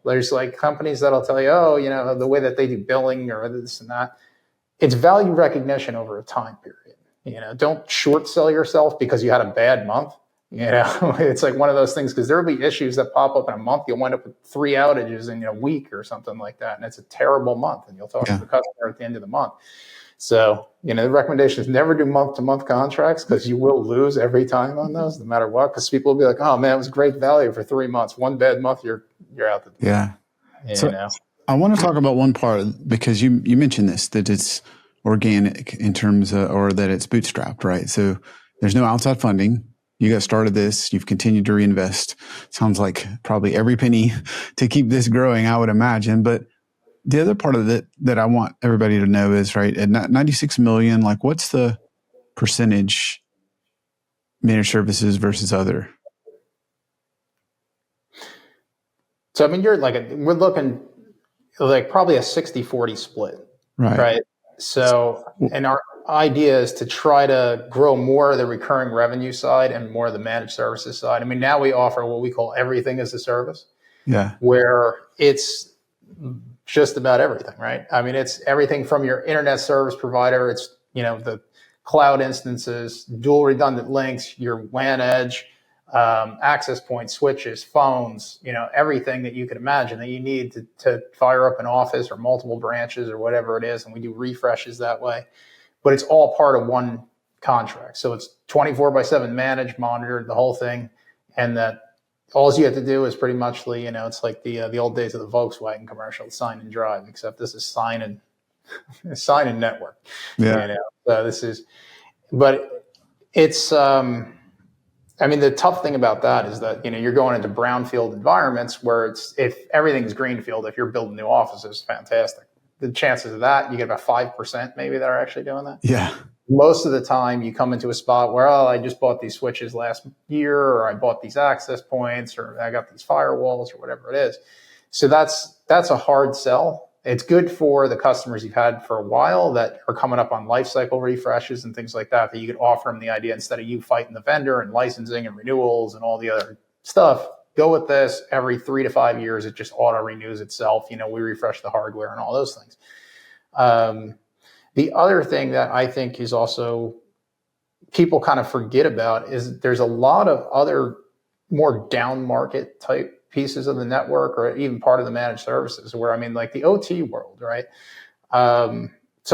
There's like companies that'll tell you, oh, the way that they do billing or this and that, it's value recognition over a time period. Don't short sell yourself because you had a bad month. It's like one of those things because there'll be issues that pop up in a month. You'll wind up with 3 outages in a week or something like that. And it's a terrible month. And you'll talk to the customer at the end of the month. So, the recommendation is never do month-to-month contracts because you will lose every time on those, no matter what. Because people will be like, "Oh man, it was great value for 3 months. One bad month, you're out the door." Yeah. So I want to talk about one part because you mentioned this, that it's organic in terms of, or that it's bootstrapped, right? So there's no outside funding. You guys started this. You've continued to reinvest. Sounds like probably every penny to keep this growing, I would imagine. But the other part of it that I want everybody to know is, right, at 96 million, like what's the percentage managed services versus other? So, I mean, we're looking like probably a 60-40 split, right? So, and our idea is to try to grow more of the recurring revenue side and more of the managed services side. I mean, now we offer what we call everything as a service, where it's just about everything, right? I mean, it's everything from your internet service provider. It's, the cloud instances, dual redundant links, your WAN edge, access points, switches, phones, everything that you could imagine that you need to fire up an office or multiple branches or whatever it is. And we do refreshes that way, but it's all part of one contract. So it's 24/7 managed, monitored, the whole thing. And that all you have to do is pretty much, it's like the old days of the Volkswagen commercial, sign and drive, except this is sign and network. So this is, but it's, I mean, the tough thing about that is that, you're going into brownfield environments where if everything's greenfield, if you're building new offices, fantastic. The chances of that, you get about 5% maybe that are actually doing that. Yeah. Most of the time you come into a spot where, I just bought these switches last year, or I bought these access points, or I got these firewalls, or whatever it is. So that's a hard sell. It's good for the customers you've had for a while that are coming up on life cycle refreshes and things like that you could offer them the idea, instead of you fighting the vendor and licensing and renewals and all the other stuff, go with this. Every 3 to 5 years, it just auto renews itself. We refresh the hardware and all those things. The other thing that I think is also people kind of forget about is there's a lot of other more down market type pieces of the network, or even part of the managed services, where, I mean, like the OT world, right? Some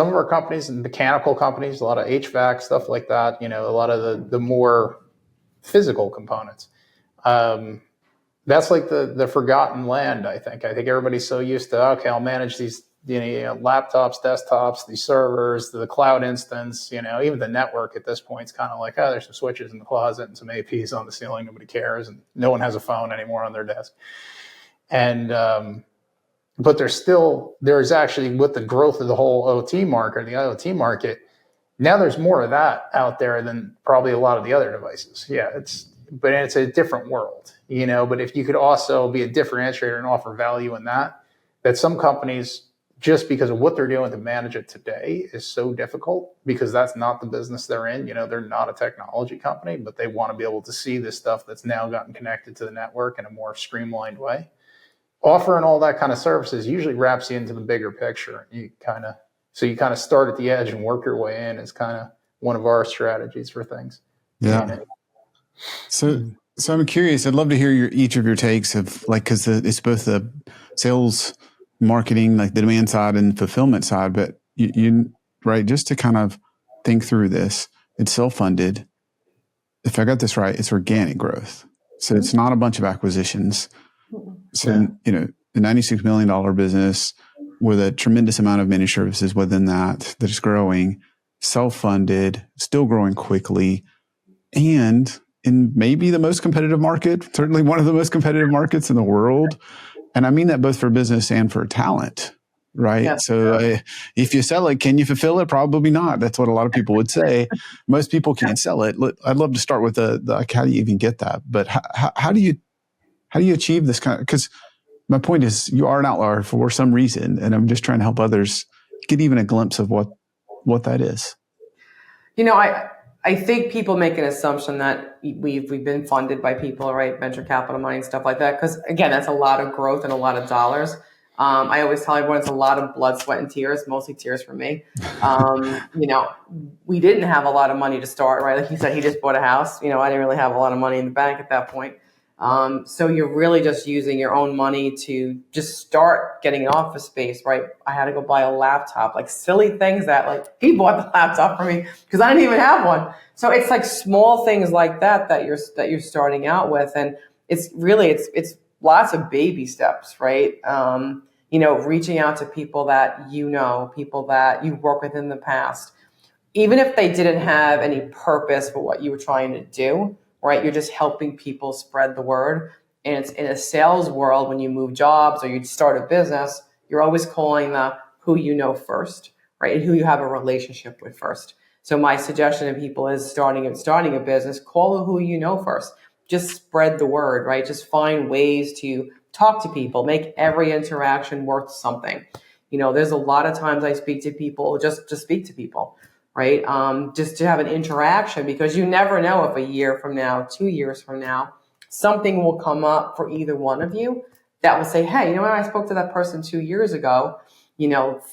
of our companies and mechanical companies, a lot of HVAC, stuff like that, a lot of the more physical components. That's like the forgotten land, I think. I think everybody's so used to, okay, I'll manage these laptops, desktops, these servers, the cloud instance, even the network at this point is kind of like, there's some switches in the closet and some APs on the ceiling. Nobody cares. And no one has a phone anymore on their desk. And, but there's actually, with the growth of the whole OT market, the IoT market, now there's more of that out there than probably a lot of the other devices. Yeah. But it's a different world, but if you could also be a differentiator and offer value in that some companies, just because of what they're doing to manage it today, is so difficult, because that's not the business they're in. They're not a technology company, but they want to be able to see this stuff that's now gotten connected to the network in a more streamlined way. Offering all that kind of services usually wraps you into the bigger picture. You kind of start at the edge and work your way in, is kind of one of our strategies for things. Yeah. So I'm curious. I'd love to hear each of your takes of, like, because it's both the sales, marketing, like the demand side and fulfillment side, but you right, just to kind of think through this, it's self-funded. If I got this right, it's organic growth. So it's not a bunch of acquisitions. So, the $96 million business with a tremendous amount of managed services within that is growing, self-funded, still growing quickly, and in maybe the most competitive market, certainly one of the most competitive markets in the world. And I mean that both for business and for talent, right? Yeah. So if you sell it, can you fulfill it? Probably not. That's what a lot of people would say. Most people can't sell it. I'd love to start with like, how do you even get that? But how do you achieve this kind of, because my point is you are an outlier for some reason, and I'm just trying to help others get even a glimpse of what that is. I think people make an assumption that we've been funded by people, right? Venture capital money and stuff like that. Because again, that's a lot of growth and a lot of dollars. I always tell everyone it's a lot of blood, sweat, and tears, mostly tears for me. We didn't have a lot of money to start, right? Like you said, he just bought a house. I didn't really have a lot of money in the bank at that point. So you're really just using your own money to just start getting an office space, right? I had to go buy a laptop, like silly things that like he bought the laptop for me because I didn't even have one. So it's like small things like that you're starting out with. And it's really, it's lots of baby steps, right? Reaching out to people that people that you worked with in the past, even if they didn't have any purpose for what you were trying to do, right? You're just helping people spread the word. And it's in a sales world, when you move jobs or you start a business, you're always calling the who you know first, right? And who you have a relationship with first. So my suggestion to people is starting a business, call who you know first. Just spread the word, right? Just find ways to talk to people, make every interaction worth something. There's a lot of times I speak to people, just to speak to people, right? Just to have an interaction, because you never know if a year from now, 2 years from now, something will come up for either one of you that will say, hey, when I spoke to that person 2 years ago,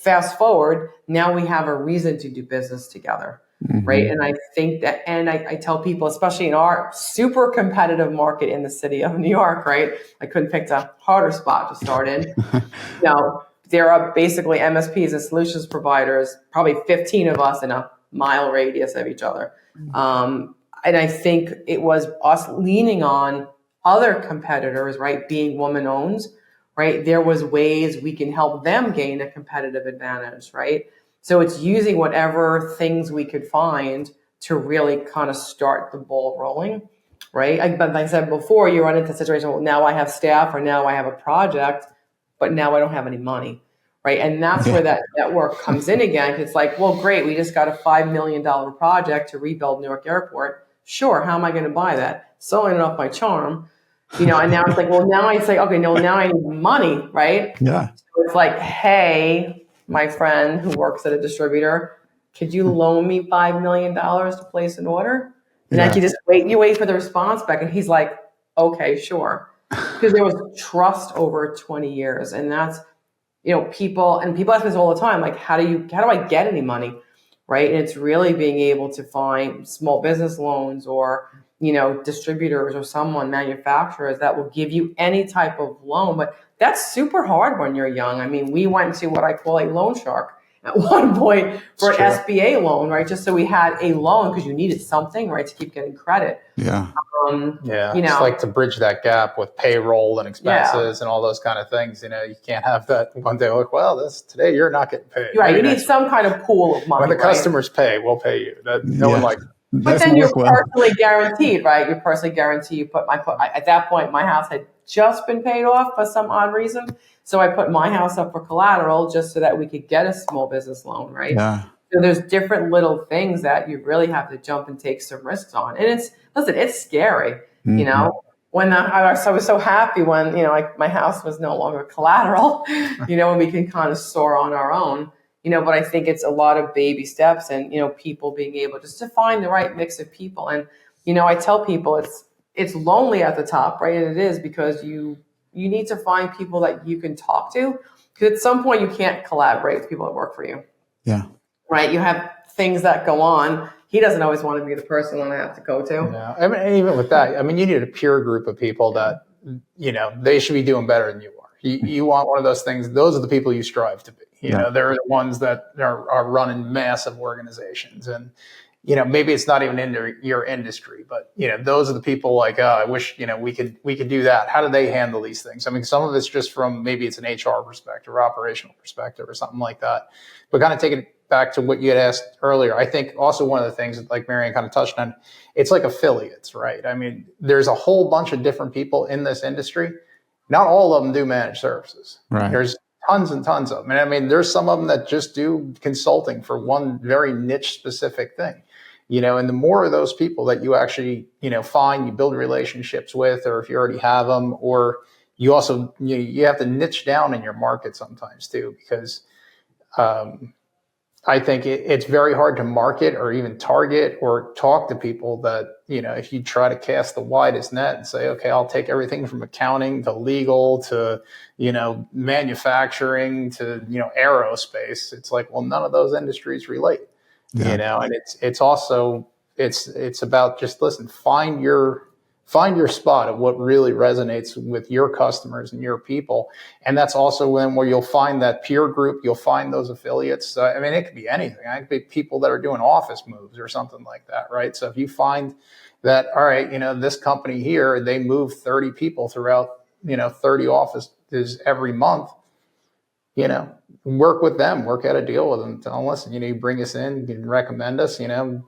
fast forward, now we have a reason to do business together. Right. And I think that, and I tell people, especially in our super competitive market in the city of New York, right? I couldn't pick a harder spot to start in. There are basically MSPs and solutions providers, probably 15 of us in a mile radius of each other. And I think it was us leaning on other competitors, right? Being woman owned, right? There was ways we can help them gain a competitive advantage, right? So it's using whatever things we could find to really kind of start the ball rolling, right? But like I said before, you run into a situation, well, now I have staff or now I have a project, but now I don't have any money, right? And that's where that work comes in again. It's like, well, great, we just got a $5 million project to rebuild Newark Airport. Sure, how am I going to buy that? Selling it off my charm, and now it's like, well, now I say, okay, no, now I need money, right? Yeah. So it's like, hey, my friend who works at a distributor, could you loan me $5 million to place an order? And I can just wait for the response back. And he's like, okay, sure. Because there was trust over 20 years. And that's, people ask me this all the time, like, how do I get any money? Right. And it's really being able to find small business loans or, distributors or manufacturers that will give you any type of loan. But that's super hard when you're young. I mean, we went to what I call a loan shark at one point for an SBA loan, right? Just so we had a loan because you needed something, right, to keep getting credit. Yeah. It's like to bridge that gap with payroll and expenses and all those kind of things. You can't have that one day like, well, today you're not getting paid. Right. You need some kind of pool of money. When the customers pay, we'll pay you. No one likes. But then you're personally guaranteed, right? You're personally guaranteed. At that point, my house had just been paid off for some odd reason. So I put my house up for collateral just so that we could get a small business loan, right? Yeah. So there's different little things that you really have to jump and take some risks on. And it's scary, when I was so happy when, my house was no longer collateral, and we can kind of soar on our own. But I think it's a lot of baby steps and, people being able just to find the right mix of people. And, I tell people it's lonely at the top, right? And it is because you need to find people that you can talk to, because at some point you can't collaborate with people that work for you. Yeah. Right. You have things that go on. He doesn't always want to be the person I have to go to. Yeah. I mean, even with that, you need a peer group of people that, they should be doing better than you are. You want one of those things. Those are the people you strive to be. They're the ones that are running massive organizations. And, maybe it's not even in your industry, but, those are the people like, I wish, we could do that. How do they handle these things? I mean, some of it's just from maybe it's an HR perspective or operational perspective or something like that. But kind of take it back to what you had asked earlier. I think also one of the things that, like Maryann kind of touched on, it's like affiliates, right? I mean, there's a whole bunch of different people in this industry. Not all of them do managed services. Right. There's tons and tons of them. And I mean, there's some of them that just do consulting for one very niche specific thing. And the more of those people that you actually, find, you build relationships with, or if you already have them, or you also, you have to niche down in your market sometimes too, because I think it's very hard to market or even target or talk to people that, if you try to cast the widest net and say, okay, I'll take everything from accounting to legal to, manufacturing to, aerospace. It's like, well, none of those industries relate, and it's also, it's about just listen, find your spot of what really resonates with your customers and your people. And that's also where you'll find that peer group, you'll find those affiliates. It could be anything. It could be people that are doing office moves or something like that, right? So if you find that, all right, this company here, they move 30 people throughout, 30 offices every month, work with them, work out a deal with them. Tell them, listen, you bring us in, you can recommend us,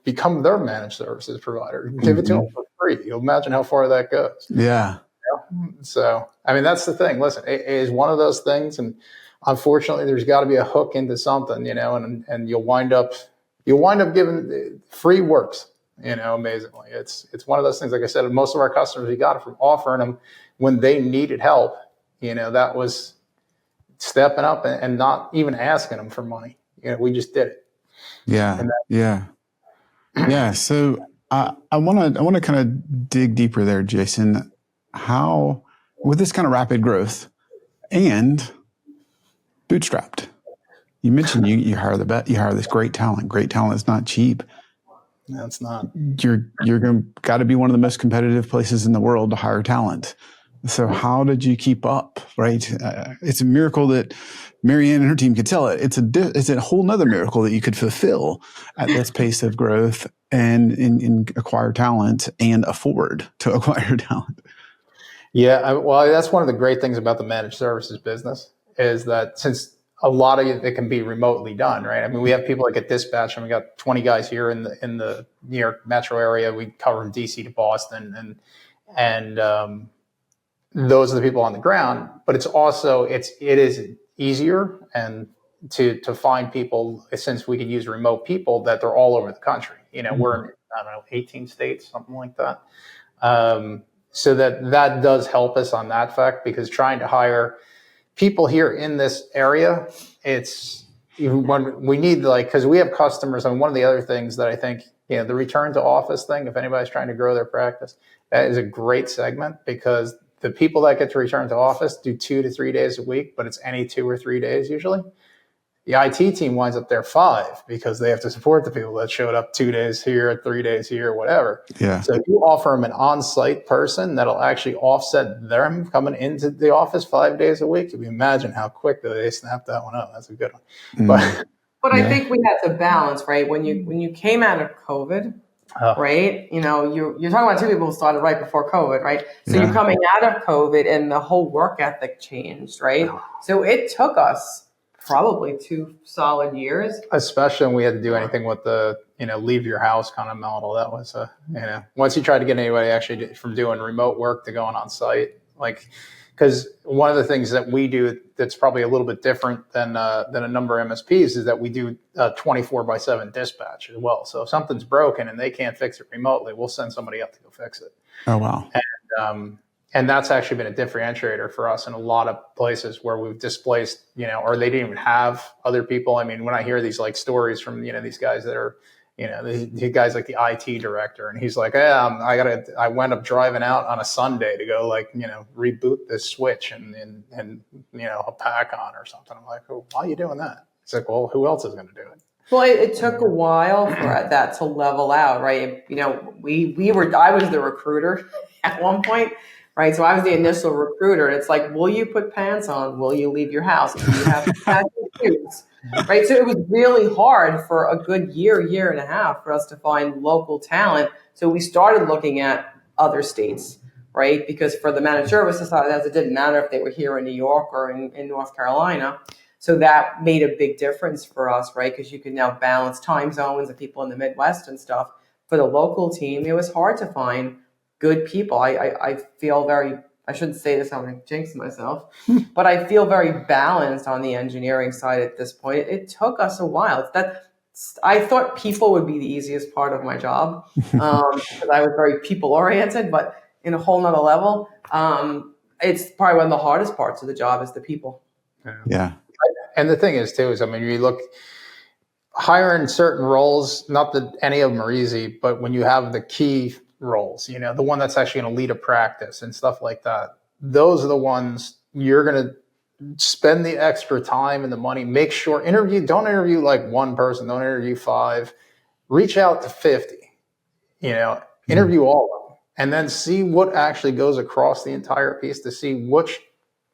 become their managed services provider. Give it to them for free. You'll imagine how far that goes. Yeah. So, that's the thing. Listen, it is one of those things. And unfortunately, there's got to be a hook into something, and you'll wind up giving free works, amazingly. It's one of those things. Like I said, most of our customers, we got it from offering them when they needed help. That was stepping up and not even asking them for money. We just did it. Yeah. Yeah. So I want to kind of dig deeper there, Jason. How, with this kind of rapid growth and bootstrapped, you mentioned you hire this great talent. Great talent is not cheap. No, it's not. You're got to be one of the most competitive places in the world to hire talent. So how did you keep up, right? It's a miracle that Maryann and her team could sell it. It's a whole nother miracle that you could fulfill at this pace of growth and in acquire talent and afford to acquire talent. Yeah, well, that's one of the great things about the managed services business is that since a lot of it can be remotely done, right? We have people like at Dispatch, and we got 20 guys here in the New York metro area. We cover from DC to Boston, and those are the people on the ground. But it's also it is easier and to find people, since we can use remote people, that they're all over the country. We're in, I don't know, 18 states, something like that. So that does help us on that fact, because trying to hire people here in this area, it's when we need, because we have customers. And one of the other things that I think, the return to office thing, if anybody's trying to grow their practice, that is a great segment, because the people that get to return to office do 2 to 3 days a week, but it's any 2 or 3 days usually. The IT team winds up there 5 because they have to support the people that showed up 2 days here, 3 days here, whatever. Yeah. So if you offer them an on-site person that'll actually offset them coming into the office 5 days a week, you can imagine how quick they snap that one up. That's a good one. But I think we had to balance, right? When you came out of COVID, right? You're talking about 2 people who started right before COVID, right? So you're coming out of COVID and the whole work ethic changed, right? So it took us probably 2 solid years. Especially when we had to do anything with the, leave your house kind of model. That was once you tried to get anybody actually from doing remote work to going on site, because one of the things that we do that's probably a little bit different than a number of MSPs is that we do 24/7 dispatch as well. So if something's broken and they can't fix it remotely, we'll send somebody up to go fix it. Oh, wow. And that's actually been a differentiator for us in a lot of places where we've displaced, or they didn't even have other people. When I hear these stories from, these guys that are, the guys like the IT director, and he's like, I went up driving out on a Sunday to go reboot this switch and a pack on or something. I'm like, oh, why are you doing that? It's like, well, who else is going to do it? Well, it took a while for that to level out, right? I was the recruiter at one point. Right. So I was the initial recruiter. And it's like, will you put pants on? Will you leave your house? Do you have matching shoes? Right. So it was really hard for a good year and a half for us to find local talent. So we started looking at other states, right? Because for the managed services side, it didn't matter if they were here in New York or in North Carolina. So that made a big difference for us, right? Because you can now balance time zones and people in the Midwest and stuff. For the local team, it was hard to find good people. I feel I shouldn't say this, I'm going to jinx myself, but I feel very balanced on the engineering side at this point. It took us a while. I thought people would be the easiest part of my job because I was very people oriented, but in a whole nother level, it's probably one of the hardest parts of the job is the people. Yeah. And the thing is too, you look, hiring certain roles, not that any of them are easy, but when you have the key roles, the one that's actually going to lead a practice and stuff like that, those are the ones you're going to spend the extra time and the money. Make sure don't interview like one person, don't interview 5, reach out to 50, interview all of them, and then see what actually goes across the entire piece to see which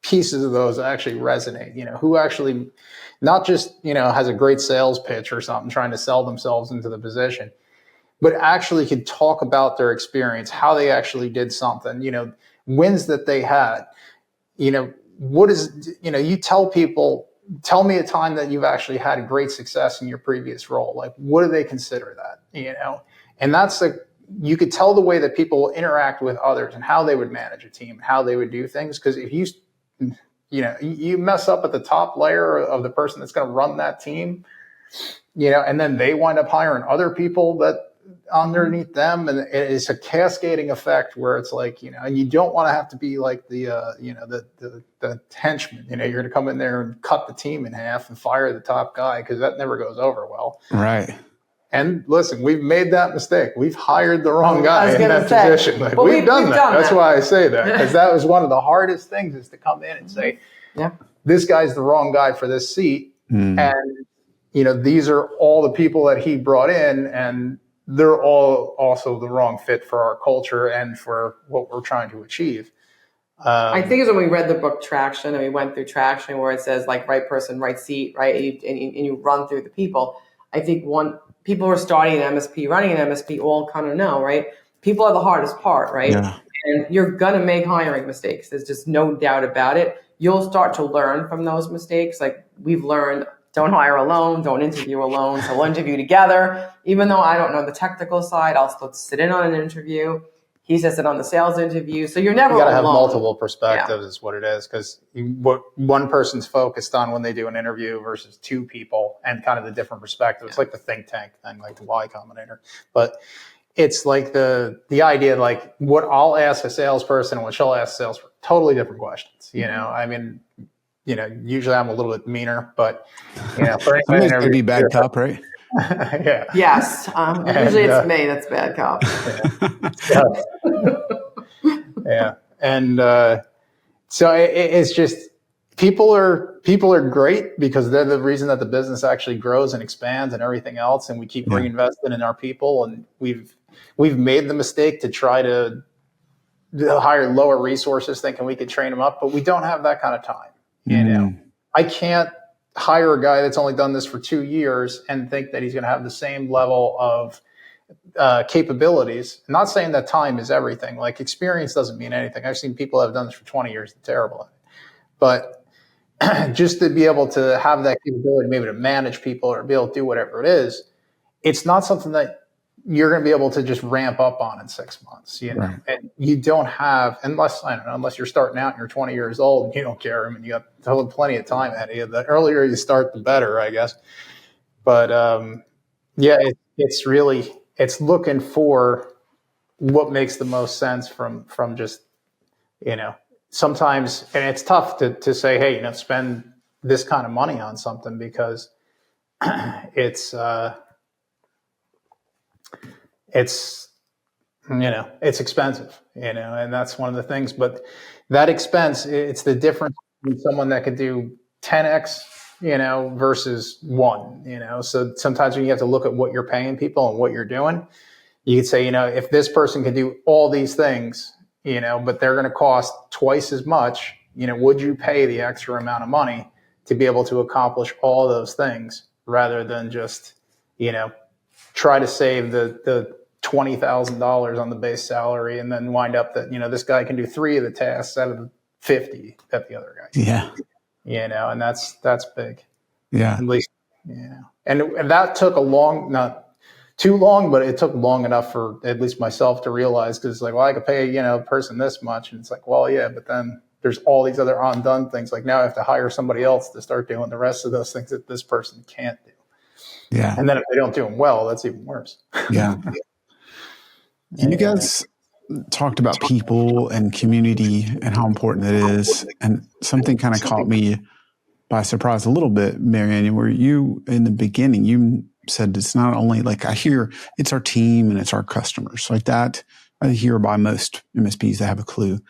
pieces of those actually resonate, who actually not just, has a great sales pitch or something trying to sell themselves into the position, but actually could talk about their experience, how they actually did something, wins that they had, what is, you tell people, tell me a time that you've actually had great success in your previous role. Like, what do they consider that, and that's you could tell the way that people interact with others and how they would manage a team, how they would do things. Because if you mess up at the top layer of the person that's going to run that team, and then they wind up hiring other people that underneath them, and it's a cascading effect where it's like, and you don't want to have to be like the henchman, you're going to come in there and cut the team in half and fire the top guy, because that never goes over well. Right. And listen, we've made that mistake. We've hired the wrong guy in that position. Like, we've done that. That's why I say that, because that was one of the hardest things, is to come in and say, this guy's the wrong guy for this seat. And, these are all the people that he brought in, and they're all also the wrong fit for our culture and for what we're trying to achieve. I think it's when we read the book Traction, and we went through Traction, where it says like right person, right seat, right? And you run through the people. I think people who are starting an MSP, running an MSP, all kind of know, right? People are the hardest part, right? Yeah. And you're going to make hiring mistakes. There's just no doubt about it. You'll start to learn from those mistakes. Like we've learned, don't hire alone, don't interview alone. So we'll interview together. Even though I don't know the technical side, I'll still sit in on an interview. He says it on the sales interview. So you're never alone. You got to have multiple perspectives is what it is, because what one person's focused on when they do an interview versus 2 people, and kind of the different perspectives. It's like the think tank thing, like the Y Combinator. But it's like the idea, like what I'll ask a salesperson and what she'll ask a salesperson, totally different questions. I mean, usually I'm a little bit meaner, but for any interview, maybe bad cop, right? Yeah. Yes. Usually it's me that's bad cop. Yeah. And so it's just people are great because they're the reason that the business actually grows and expands and everything else. And we keep reinvesting in our people. And we've made the mistake to try to hire lower resources thinking we could train them up, but we don't have that kind of time. I can't hire a guy that's only done this for 2 years and think that he's going to have the same level of capabilities. I'm not saying that time is everything. Like, experience doesn't mean anything. I've seen people that have done this for 20 years and terrible at it. But just to be able to have that capability, maybe to manage people or be able to do whatever it is, it's not something that you're going to be able to just ramp up on in 6 months, Right. And you don't have, unless you're starting out and you're 20 years old and you don't care. I mean, you have plenty of time ahead of you. The earlier you start, the better, I guess. But it's really, it's looking for what makes the most sense from just, sometimes, and it's tough to say, hey, spend this kind of money on something, because it's expensive, and that's one of the things. But that expense, it's the difference between someone that could do 10x, versus 1, So sometimes when you have to look at what you're paying people and what you're doing, you could say, if this person can do all these things, but they're going to cost twice as much, would you pay the extra amount of money to be able to accomplish all those things, rather than just, try to save the $20,000 on the base salary and then wind up that, this guy can do 3 of the tasks out of 50 that the other guy can. Yeah. And that's big. Yeah. At least, and that took not too long, but it took long enough for at least myself to realize, because it's like, well, I could pay, a person this much. And it's like, well, yeah, but then there's all these other undone things. Like, now I have to hire somebody else to start doing the rest of those things that this person can't do. Yeah. And then if they don't do them well, that's even worse. Yeah. You guys talked about people and community and how important it is. And something kind of caught me by surprise a little bit, Maryann, where you, in the beginning, you said it's not only like I hear it's our team and it's our customers like that. I hear by most MSPs that have a clue,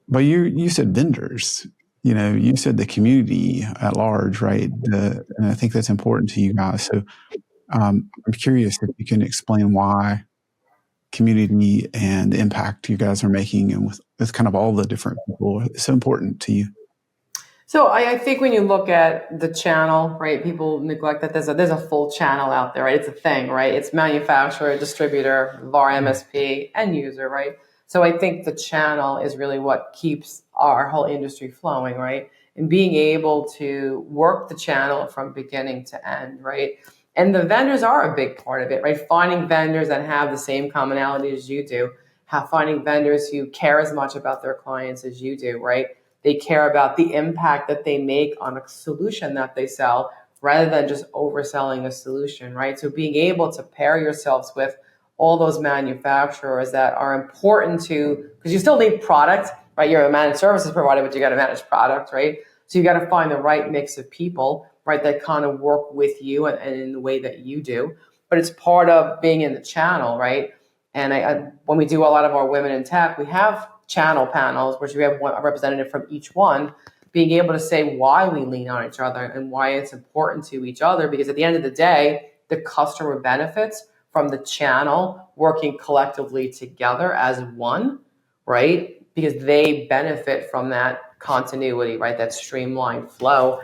but you said vendors. You said the community at large, right? And I think that's important to you guys. So I'm curious if you can explain why community and the impact you guys are making, and with kind of all the different people, is so important to you. So I think when you look at the channel, right, people neglect that there's a full channel out there, right? It's a thing, right? It's manufacturer, distributor, VAR, MSP, end user, right? So I think the channel is really what keeps our whole industry flowing, right? And being able to work the channel from beginning to end, right? And the vendors are a big part of it, right? Finding vendors that have the same commonality as you do, finding vendors who care as much about their clients as you do, right? They care about the impact that they make on a solution that they sell rather than just overselling a solution, right? So being able to pair yourselves with all those manufacturers that are important to, because you still need product, right? You're a managed services provider, but you got to manage product, right? So you got to find the right mix of people, right, that kind of work with you and in the way that you do. But it's part of being in the channel, right? And when we do a lot of our women in tech, we have channel panels, which we have a representative from each one, being able to say why we lean on each other and why it's important to each other. Because at the end of the day, the customer benefits from the channel working collectively together as one, right? Because they benefit from that continuity, right? That streamlined flow.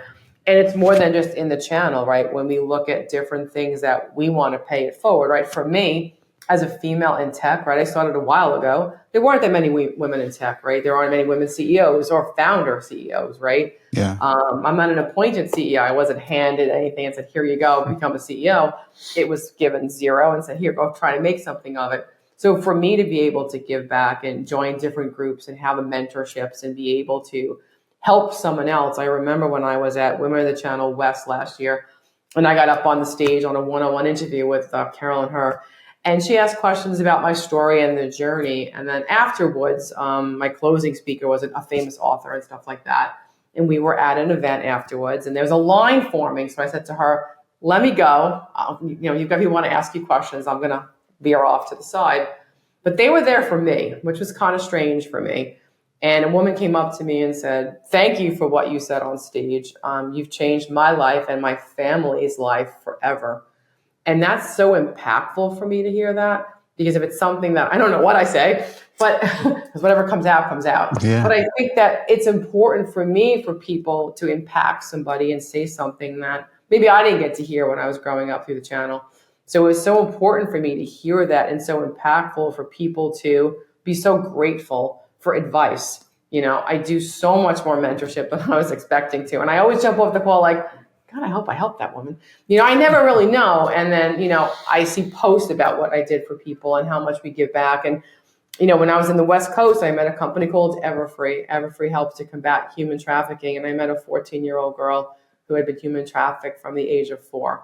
And it's more than just in the channel, right? When we look at different things that we want to pay it forward, right? For me, as a female in tech, right? I started a while ago. There weren't that many women in tech, right? There aren't many women CEOs or founder CEOs, right? Yeah. I'm not an appointed CEO. I wasn't handed anything and said, here you go, become a CEO. It was given zero and said, here, go try to make something of it. So for me to be able to give back and join different groups and have a mentorships and be able to help someone else. I remember when I was at Women of the Channel West last year, and I got up on the stage on a one-on-one interview with Carol and her. And she asked questions about my story and the journey. And then afterwards, my closing speaker was a famous author and stuff like that. And we were at an event afterwards, and there was a line forming. So I said to her, let me go. You've got people want to ask you questions. I'm going to veer off to the side. But they were there for me, which was kind of strange for me. And a woman came up to me and said, thank you for what you said on stage. You've changed my life and my family's life forever. And that's so impactful for me to hear that, because if it's something that I don't know what I say, but because whatever comes out, comes out. Yeah. But I think that it's important for me, for people to impact somebody and say something that maybe I didn't get to hear when I was growing up through the channel. So it was so important for me to hear that, and so impactful for people to be so grateful for advice. I do so much more mentorship than I was expecting to. And I always jump off the call like, God, I hope I helped that woman. I never really know. And then, I see posts about what I did for people and how much we give back. And, when I was in the West Coast, I met a company called Everfree. Everfree helps to combat human trafficking. And I met a 14-year-old girl who had been human trafficked from the age of 4.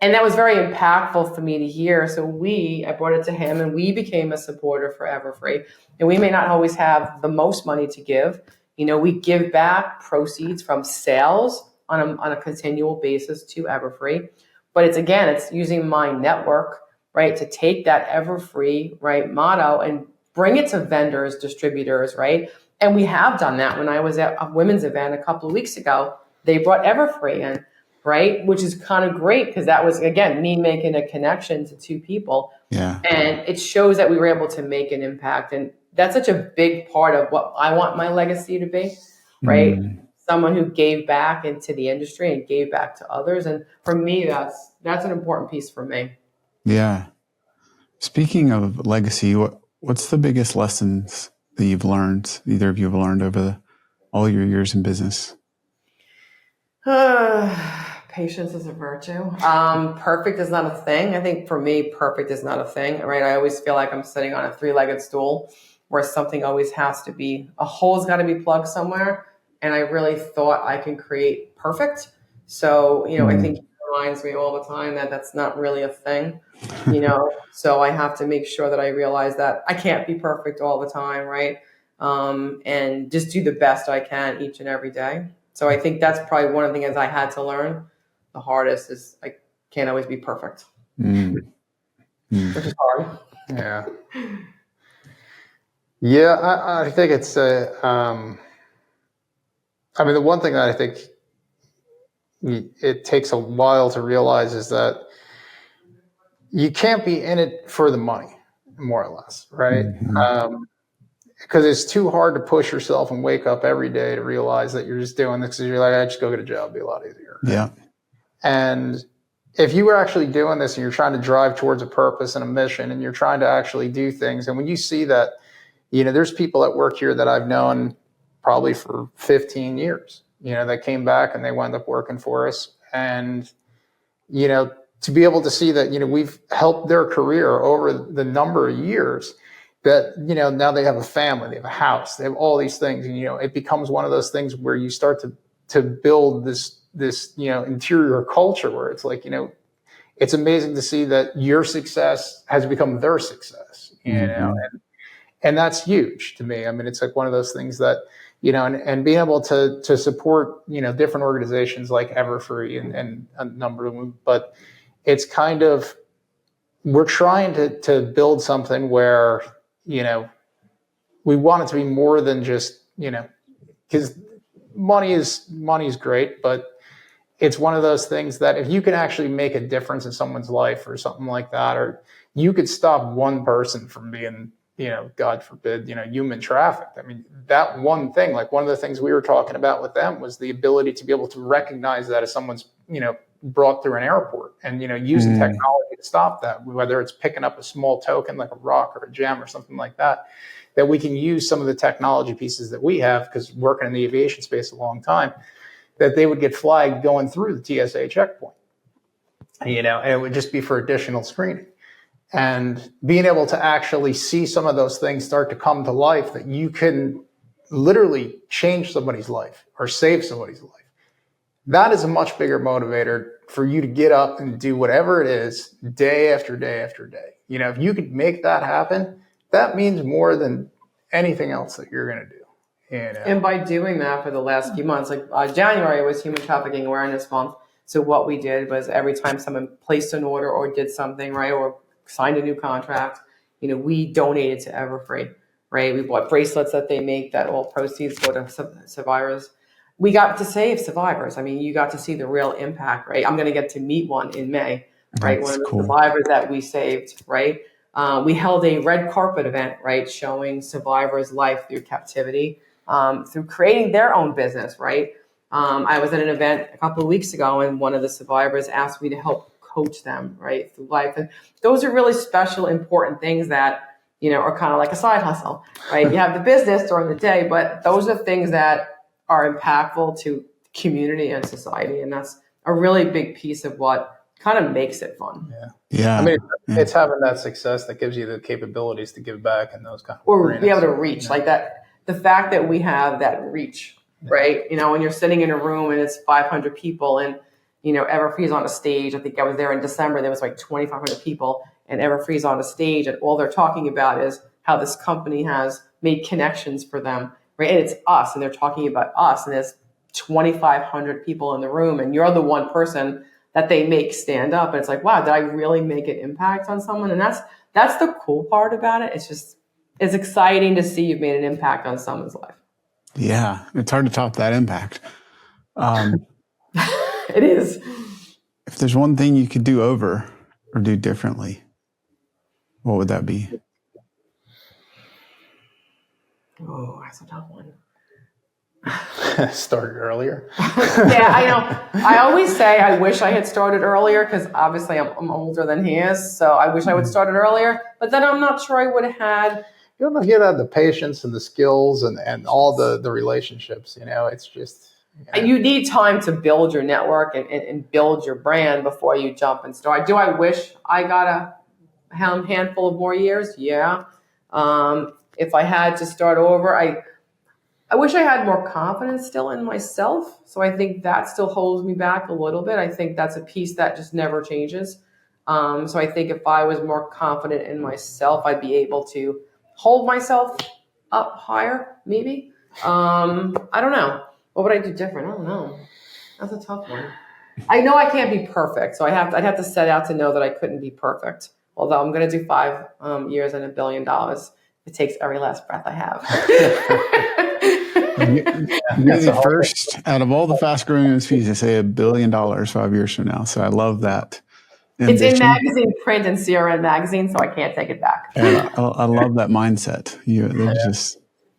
And that was very impactful for me to hear. So I brought it to him, and we became a supporter for Everfree. And we may not always have the most money to give. We give back proceeds from sales on a continual basis to Everfree. But it's using my network, right, to take that Everfree, right, motto and bring it to vendors, distributors, right? And we have done that. When I was at a women's event a couple of weeks ago, they brought Everfree in, right? Which is kind of great, because that was, again, me making a connection to two people. Yeah. And it shows that we were able to make an impact. And that's such a big part of what I want my legacy to be, right? Someone who gave back into the industry and gave back to others. And for me, that's an important piece for me. Yeah. Speaking of legacy, what's the biggest lessons that you've learned, either of you have learned over all your years in business? Patience is a virtue. Perfect is not a thing. I think for me, perfect is not a thing, right? I always feel like I'm sitting on a 3-legged stool where something always has to be, a hole's got to be plugged somewhere. And I really thought I can create perfect. So, I think it reminds me all the time that that's not really a thing, so I have to make sure that I realize that I can't be perfect all the time, right? And just do the best I can each and every day. So I think that's probably one of the things I had to learn. The hardest is I can't always be perfect, which is hard. Yeah. Yeah, I think it's, the one thing that I think it takes a while to realize is that you can't be in it for the money, more or less, right? Because it's too hard to push yourself and wake up every day to realize that you're just doing this because you're like, I just go get a job, it'd be a lot easier. Yeah. And if you were actually doing this and you're trying to drive towards a purpose and a mission and you're trying to actually do things, and when you see that, there's people that work here that I've known probably for 15 years, that came back and they wound up working for us. And, to be able to see that, we've helped their career over the number of years that, now they have a family, they have a house, they have all these things. And, it becomes one of those things where you start to build this, interior culture where it's like, it's amazing to see that your success has become their success, and that's huge to me. It's like one of those things that, and being able to support, different organizations like Everfree and a number of them, but it's kind of, we're trying to build something where, we want it to be more than just, because money is great, but it's one of those things that if you can actually make a difference in someone's life or something like that, or you could stop one person from being, God forbid, human trafficked. That one thing, like one of the things we were talking about with them was the ability to be able to recognize that if someone's, brought through an airport and, using technology to stop that, whether it's picking up a small token like a rock or a gem or something like that, that we can use some of the technology pieces that we have, because working in the aviation space a long time, that they would get flagged going through the TSA checkpoint, and it would just be for additional screening. And being able to actually see some of those things start to come to life, that you can literally change somebody's life or save somebody's life, that is a much bigger motivator for you to get up and do whatever it is day after day after day. If you could make that happen, that means more than anything else that you're going to do. And by doing that for the last few months, like January was Human Trafficking Awareness Month. So what we did was every time someone placed an order or did something, right, or signed a new contract, we donated to Everfree, right? We bought bracelets that they make that all proceeds go to survivors. We got to save survivors. You got to see the real impact, right? I'm going to get to meet one in May, right? That's one of the cool. survivors that we saved, right? We held a red carpet event, right, showing survivors' life through captivity, through creating their own business, right? I was at an event a couple of weeks ago, and one of the survivors asked me to help coach them, right, through life. And those are really special, important things that, are kind of like a side hustle, right? You have the business during the day, but those are things that are impactful to community and society. And that's a really big piece of what kind of makes it fun. Yeah. It's having that success that gives you the capabilities to give back and those kind of or arenas. Be able to reach like that. The fact that we have that reach, right? When you're sitting in a room and it's 500 people and, Everfree's on a stage. I think I was there in December. There was like 2,500 people, and Everfree's on a stage, and all they're talking about is how this company has made connections for them, right? And it's us, and they're talking about us, and there's 2,500 people in the room, and you're the one person that they make stand up. And it's like, wow, did I really make an impact on someone? And that's the cool part about it. It's exciting to see you've made an impact on someone's life. Yeah. It's hard to top that impact. It is. If there's one thing you could do over or do differently, what would that be? Oh, that's a tough one. Started earlier. Yeah, I know. I always say I wish I had started earlier, because obviously I'm older than he is. So I wish I would have started earlier, but then I'm not sure I would have had. You don't know if you had the patience and the skills and all the relationships. It's just. You need time to build your network and build your brand before you jump and start. Do I wish I got a handful of more years? Yeah. If I had to start over, I wish I had more confidence still in myself. So I think that still holds me back a little bit. I think that's a piece that just never changes. So I think if I was more confident in myself, I'd be able to hold myself up higher, maybe. I don't know. What would I do different? I don't know. That's a tough one. I know I can't be perfect, so I'd have to set out to know that I couldn't be perfect. Although I'm going to do 5 years and $1 billion. It takes every last breath I have. You're the first out of all the fast growing MSPs to say $1 billion 5 years from now. So I love that. It's Ambition. in magazine print and CRN magazine, so I can't take it back. And I love that mindset.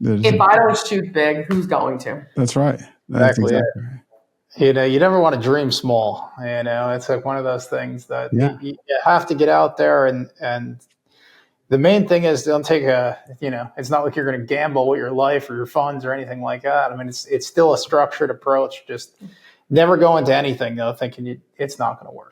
If I don't shoot big, who's going to? That's right. That's exactly right. You know, you never want to dream small. You know, it's like one of those things that you have to get out there, and the main thing is don't take it's not like you're going to gamble with your life or your funds or anything like that. I mean, it's still a structured approach. Just never go into anything though thinking it's not going to work.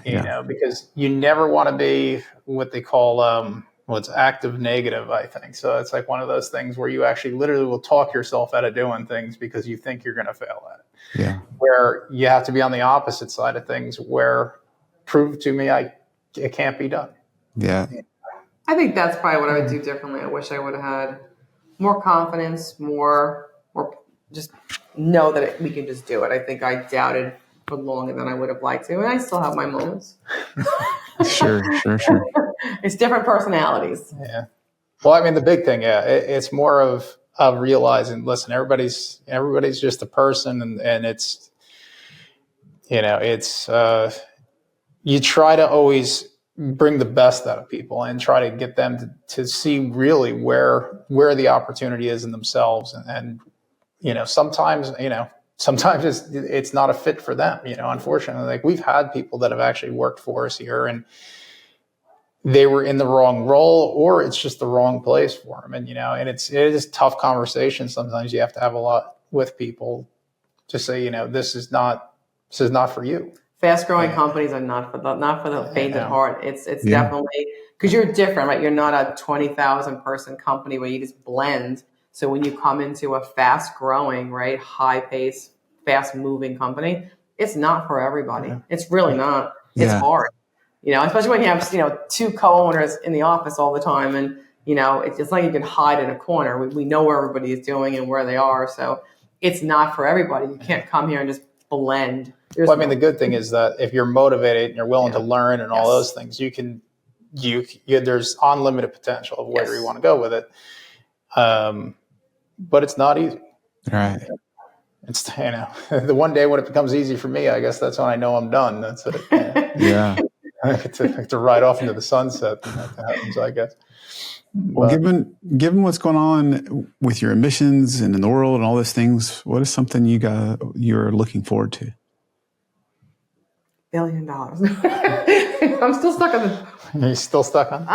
You know, because you never want to be what they call what's active negative, I think. So it's like one of those things where you actually literally will talk yourself out of doing things because you think you're going to fail at it. Yeah. Where you have to be on the opposite side of things where prove to me it can't be done. Yeah. I think that's probably what I would do differently. I wish I would have had more confidence, more just know that we can just do it. I think I doubted for longer than I would have liked to, and I still have my moments. Sure. It's different personalities. Yeah. Well, I mean, the big thing, it's more of realizing, listen, everybody's just a person, and it's, you try to always bring the best out of people and try to get them to see really where the opportunity is in themselves, and sometimes it's not a fit for them. Unfortunately, like we've had people that have actually worked for us here, and they were in the wrong role, or it's just the wrong place for them. And, and it is tough conversation. Sometimes you have to have a lot with people to say, this is not for you. Fast growing companies are not for the faint at heart. It's definitely because you're different, right? You're not a 20,000 person company where you just blend. So when you come into a fast growing, right, high pace, fast moving company, it's not for everybody. Yeah. It's really not. It's hard. Especially when you have, two co-owners in the office all the time, and, it's like you can hide in a corner. We know where everybody is doing and where they are. So it's not for everybody. You can't come here and just blend. The good thing is that if you're motivated and you're willing to learn and all those things, there's unlimited potential of where you want to go with it. But it's not easy. Right. It's, the one day when it becomes easy for me, I guess that's when I know I'm done. That's it. Yeah. I have to ride off into the sunset when that happens, I guess. Well, given what's going on with your emissions and in the world and all those things, what is something you're looking forward to? $1 billion. I'm still stuck on the. Are you still stuck on?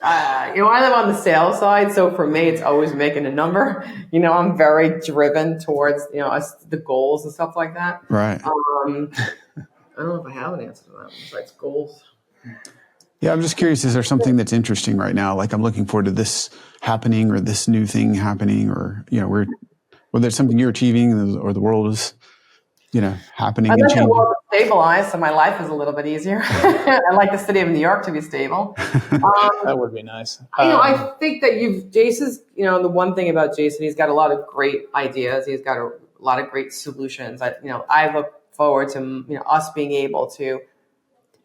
I live on the sales side, so for me, it's always making a number. I'm very driven towards the goals and stuff like that. Right. I don't know if I have an answer to that besides goals. Yeah, I'm just curious, is there something that's interesting right now? Like I'm looking forward to this happening or this new thing happening, or, whether it's something you're achieving or the world is, happening and changing. I like the world to stabilize, so my life is a little bit easier. I like the city of New York to be stable. That would be nice. I think that Jason's, the one thing about Jason, he's got a lot of great ideas. He's got a lot of great solutions. I look forward to, us being able to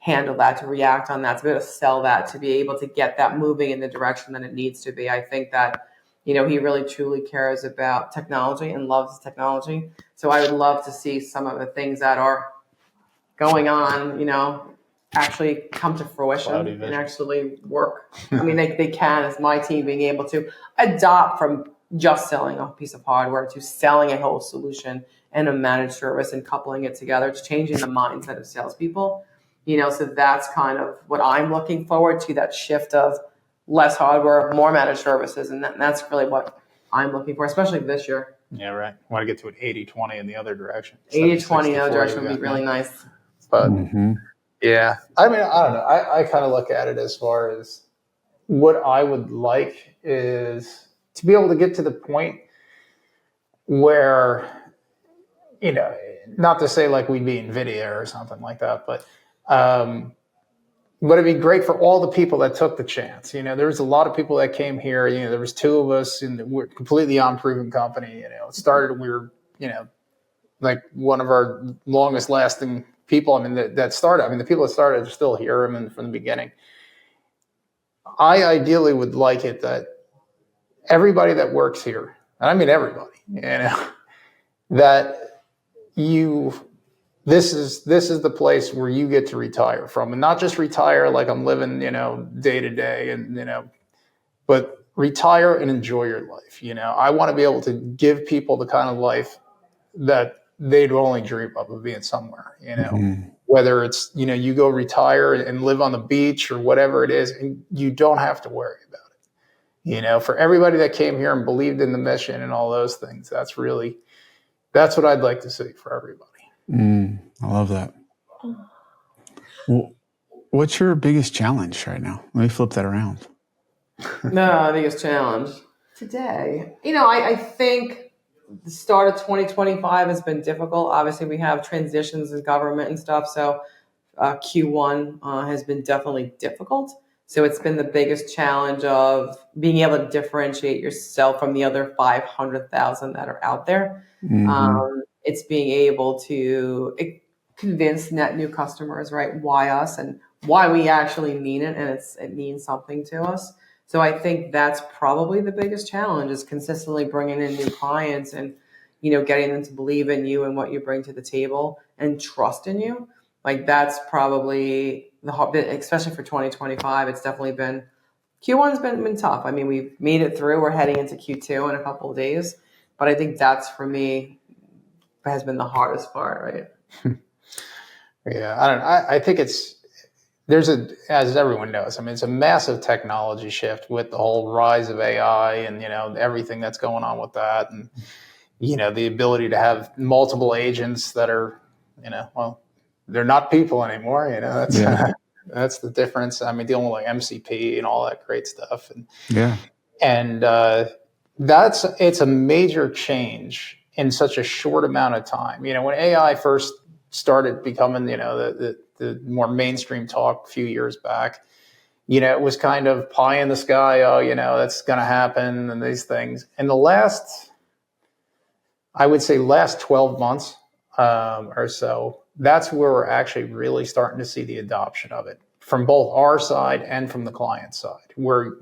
handle that, to react on that, to be able to sell that, to be able to get that moving in the direction that it needs to be. I think that, he really truly cares about technology and loves technology. So I would love to see some of the things that are going on, actually come to fruition and actually work. I mean, they can, as my team, being able to adopt from just selling a piece of hardware to selling a whole solution and a managed service and coupling it together. It's changing the mindset of salespeople. So that's kind of what I'm looking forward to, that shift of less hardware, more managed services. And that's really what I'm looking for, especially this year. Yeah, right. I want to get to an 80-20 in the other direction. 80-20 in the other direction would be really nice. But yeah, I mean, I don't know. I kind of look at it as far as what I would like is to be able to get to the point where, not to say like we'd be NVIDIA or something like that, but but it'd be great for all the people that took the chance. There's a lot of people that came here. There was two of us, and we're a completely unproven company. It started, we were, like one of our longest lasting people. I mean, that started, the people that started are still here. From the beginning. I ideally would like it that everybody that works here, and I mean everybody, that this is the place where you get to retire from, and not just retire like I'm living, day to day, and but retire and enjoy your life. I want to be able to give people the kind of life that they'd only dream of being somewhere, whether it's, you go retire and live on the beach or whatever it is, and you don't have to worry about it. For everybody that came here and believed in the mission and all those things, that's what I'd like to see for everybody. I love that. Well, what's your biggest challenge right now? Let me flip that around. No, biggest challenge today. I think the start of 2025 has been difficult. Obviously, we have transitions in government and stuff. So Q1 has been definitely difficult. So it's been the biggest challenge of being able to differentiate yourself from the other 500,000 that are out there. It's being able to convince net new customers, right? Why us and why we actually mean it, and it means something to us. So I think that's probably the biggest challenge, is consistently bringing in new clients and, getting them to believe in you and what you bring to the table and trust in you. Like, that's probably the hard bit, especially for 2025. It's definitely been, Q1's been tough. I mean, we've made it through. We're heading into Q2 in a couple of days. But I think that's, for me, has been the hardest part, right? Yeah, I don't know. I think as everyone knows, it's a massive technology shift with the whole rise of AI and, everything that's going on with that. And, the ability to have multiple agents that are, they're not people anymore. That's the difference. Dealing with like MCP and all that great stuff. And it's a major change in such a short amount of time. When AI first started becoming, the more mainstream talk a few years back, it was kind of pie in the sky. Oh, that's going to happen and these things. And I would say last 12 months or so, that's where we're actually really starting to see the adoption of it from both our side and from the client side. We're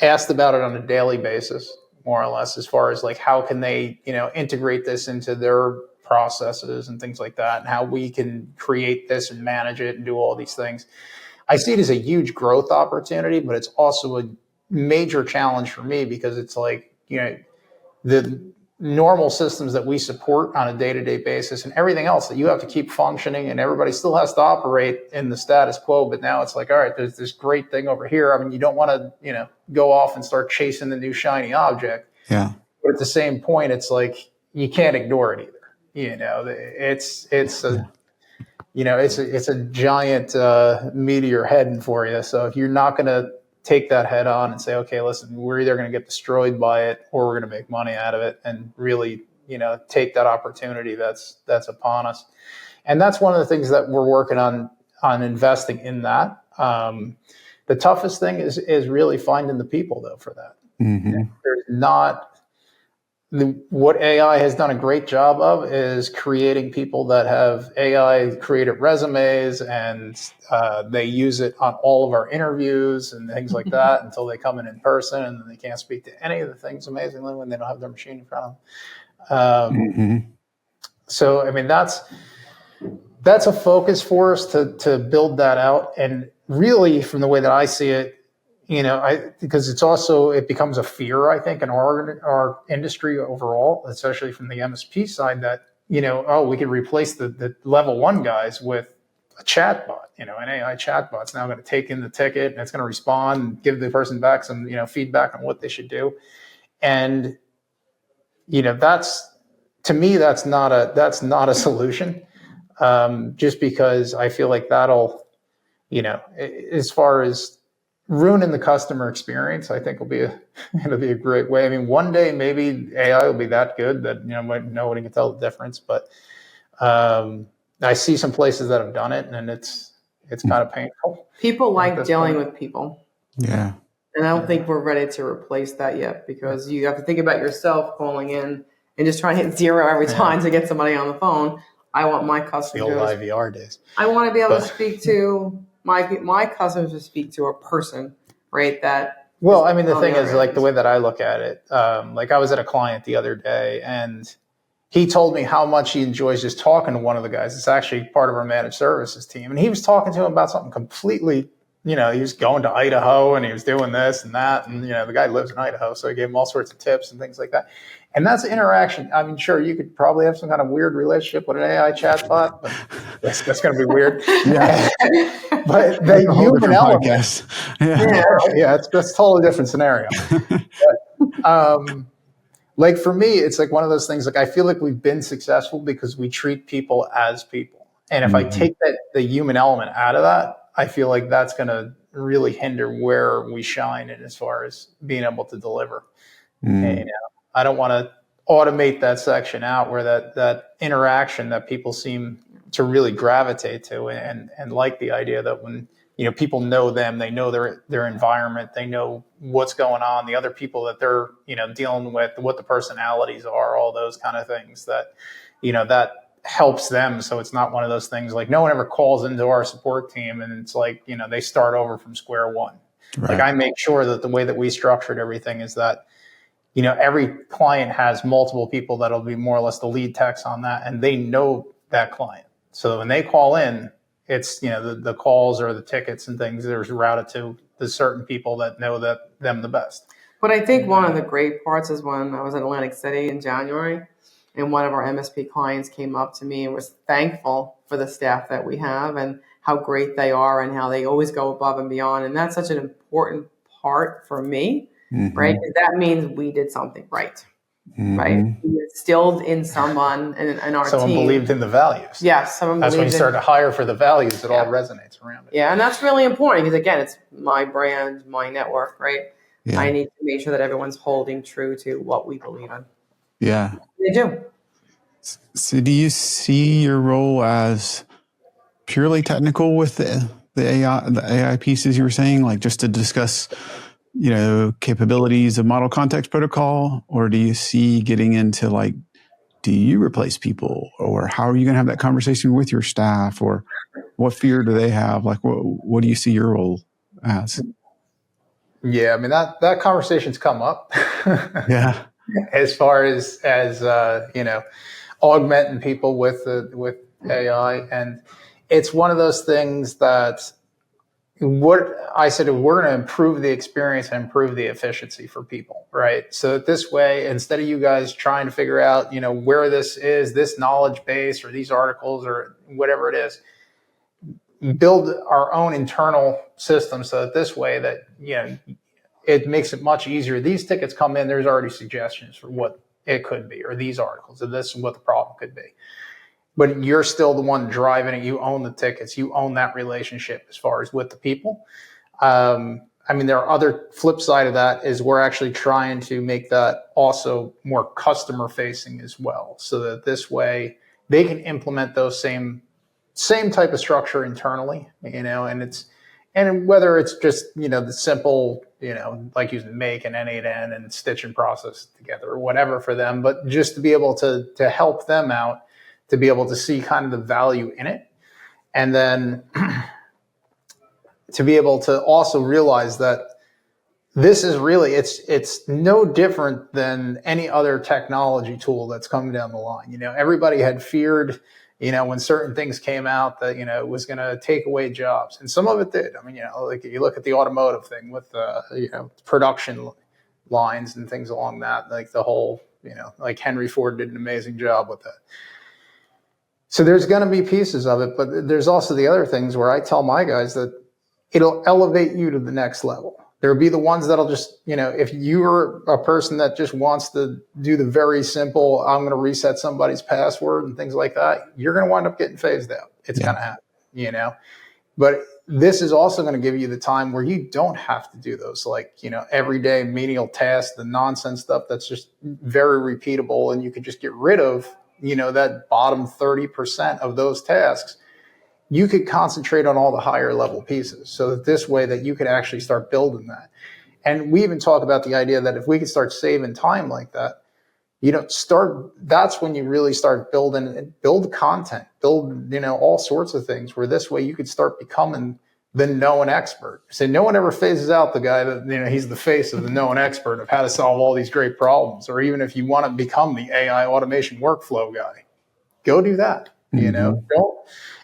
asked about it on a daily basis, more or less, as far as like how can they, integrate this into their processes and things like that, and how we can create this and manage it and do all these things. I see it as a huge growth opportunity, but it's also a major challenge for me, because it's like, the normal systems that we support on a day-to-day basis and everything else that you have to keep functioning, and everybody still has to operate in the status quo. But now it's like, all right, there's this great thing over here. You don't want to, go off and start chasing the new shiny object. Yeah. But at the same point, it's like, you can't ignore it either. It's a giant meteor heading for you. So if you're not going to take that head on and say, okay, listen, we're either going to get destroyed by it or we're going to make money out of it, and really, take that opportunity that's upon us. And that's one of the things that we're working on investing in that. The toughest thing is really finding the people, though, for that. There's not. What AI has done a great job of is creating people that have AI created resumes, and they use it on all of our interviews and things like that until they come in person, and then they can't speak to any of the things, amazingly, when they don't have their machine in front of them. So, that's a focus for us to build that out. And really, from the way that I see it, because it becomes a fear, I think, in our industry overall, especially from the MSP side, that, we can replace the level one guys with a chatbot, an AI chatbot's now going to take in the ticket and it's going to respond and give the person back some, feedback on what they should do. And, to me, that's not a solution. Just because I feel like that'll, as far as ruining the customer experience, I think it'll be a great way. One day maybe AI will be that good that nobody can tell the difference. But I see some places that have done it, and it's it's kind of painful. People like dealing with people. Yeah. And I don't think we're ready to replace that yet, because you have to think about yourself calling in and just trying to hit zero every time to get somebody on the phone. I want my customers. The old IVR days. I want to be able to speak to my customers, to speak to a person, right? Well, I mean, the thing is, like, the way that I look at it, like, I was at a client the other day, and he told me how much he enjoys just talking to one of the guys. It's actually part of our managed services team. And he was talking to him about something completely, he was going to Idaho and he was doing this and that. And, the guy lives in Idaho. So he gave him all sorts of tips and things like that. And that's interaction. I mean, sure, you could probably have some kind of weird relationship with an AI chatbot, but that's going to be weird. Yeah. But the human element. Yeah, it's a totally different scenario. But, like, for me, it's like one of those things, like, I feel like we've been successful because we treat people as people. And if I take the human element out of that, I feel like that's going to really hinder where we shine in as far as being able to deliver. And, I don't want to automate that section out where that interaction that people seem to really gravitate to and like the idea that when people know them, they know their environment, they know what's going on, the other people that they're dealing with, what the personalities are, all those kind of things that that helps them. So it's not one of those things like no one ever calls into our support team and it's like they start over from square one. Right. Like, I make sure that the way that we structured everything is that every client has multiple people that'll be more or less the lead techs on that, and they know that client. So when they call in, it's the calls or the tickets and things that are routed to the certain people that know them the best. But I think one of the great parts is when I was in Atlantic City in January, and one of our MSP clients came up to me and was thankful for the staff that we have and how great they are and how they always go above and beyond. And that's such an important part for me, right? Because that means we did something right. Right, we instilled in someone and our someone team. Believed in the values. Yes, someone. That's when you start to hire for the values. It all resonates around it. Yeah, and that's really important because again, it's my brand, my network, right? Yeah. I need to make sure that everyone's holding true to what we believe in. Yeah, they do. So, do you see your role as purely technical with the AI pieces you were saying, like just to discuss? Capabilities of model context protocol, or do you see getting into like, do you replace people, or how are you going to have that conversation with your staff, or what fear do they have? Like, what do you see your role as? Yeah, I mean that conversation's come up. Yeah, as far as augmenting people with AI, and it's one of those things that. What I said, we're going to improve the experience and improve the efficiency for people, right? So this way, instead of you guys trying to figure out, where this is, this knowledge base or these articles or whatever it is, build our own internal system so that this way that, it makes it much easier. These tickets come in, there's already suggestions for what it could be, or these articles, and this is what the problem could be. But you're still the one driving it. You own the tickets. You own that relationship as far as with the people. I mean, there are other flip side of that is we're actually trying to make that also more customer facing as well. So that this way they can implement those same type of structure internally, and whether it's just, the simple, like using make and N8N and stitch and process together or whatever for them, but just to be able to help them out, to be able to see kind of the value in it. And then to be able to also realize that this is really, it's no different than any other technology tool that's coming down the line. Everybody had feared, when certain things came out that, it was going to take away jobs. And some of it did. I mean, like you look at the automotive thing with, production lines and things along that, like the whole, like Henry Ford did an amazing job with that. So there's going to be pieces of it, but there's also the other things where I tell my guys that it'll elevate you to the next level. There'll be the ones that'll just, if you're a person that just wants to do the very simple, I'm going to reset somebody's password and things like that, you're going to wind up getting phased out. It's going to happen, But this is also going to give you the time where you don't have to do those, like, everyday menial tasks, the nonsense stuff that's just very repeatable, and you could just get rid of that bottom 30% of those tasks you could concentrate on all the higher level pieces so that this way that you could actually start building that. And we even talk about the idea that if we could start saving time like that, that's when you really start build content, build, all sorts of things where this way you could start becoming the known expert. So no one ever phases out the guy that, he's the face of the known expert of how to solve all these great problems. Or even if you want to become the AI automation workflow guy, go do that.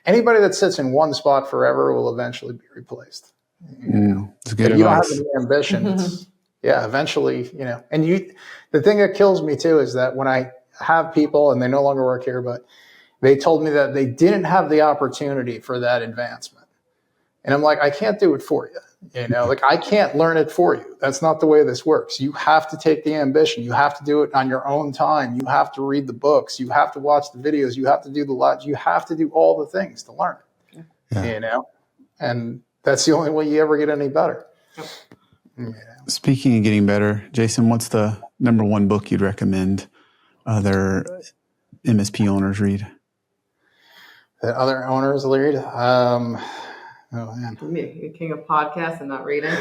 Anybody that sits in one spot forever will eventually be replaced. That's good if you don't have advice. any ambition, eventually, and the thing that kills me too is that when I have people and they no longer work here, but they told me that they didn't have the opportunity for that advancement. And I'm like, I can't do it for you. I can't learn it for you. That's not the way this works. You have to take the ambition. You have to do it on your own time. You have to read the books. You have to watch the videos. You have to do the labs. You have to do all the things to learn it, and that's the only way you ever get any better. Speaking of getting better, Jason, what's the number one book you'd recommend other MSP owners read? That other owners read? Oh man, you're king of podcasts and not reading.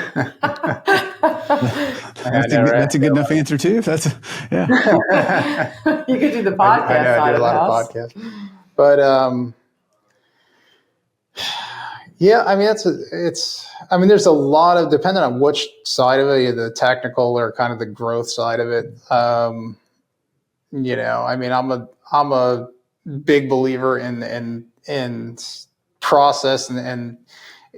That's a good enough answer too. If that's you could do the podcast side of the house. Podcasts. But there's a lot of, depending on which side of it, the technical or kind of the growth side of it. I'm a big believer in process and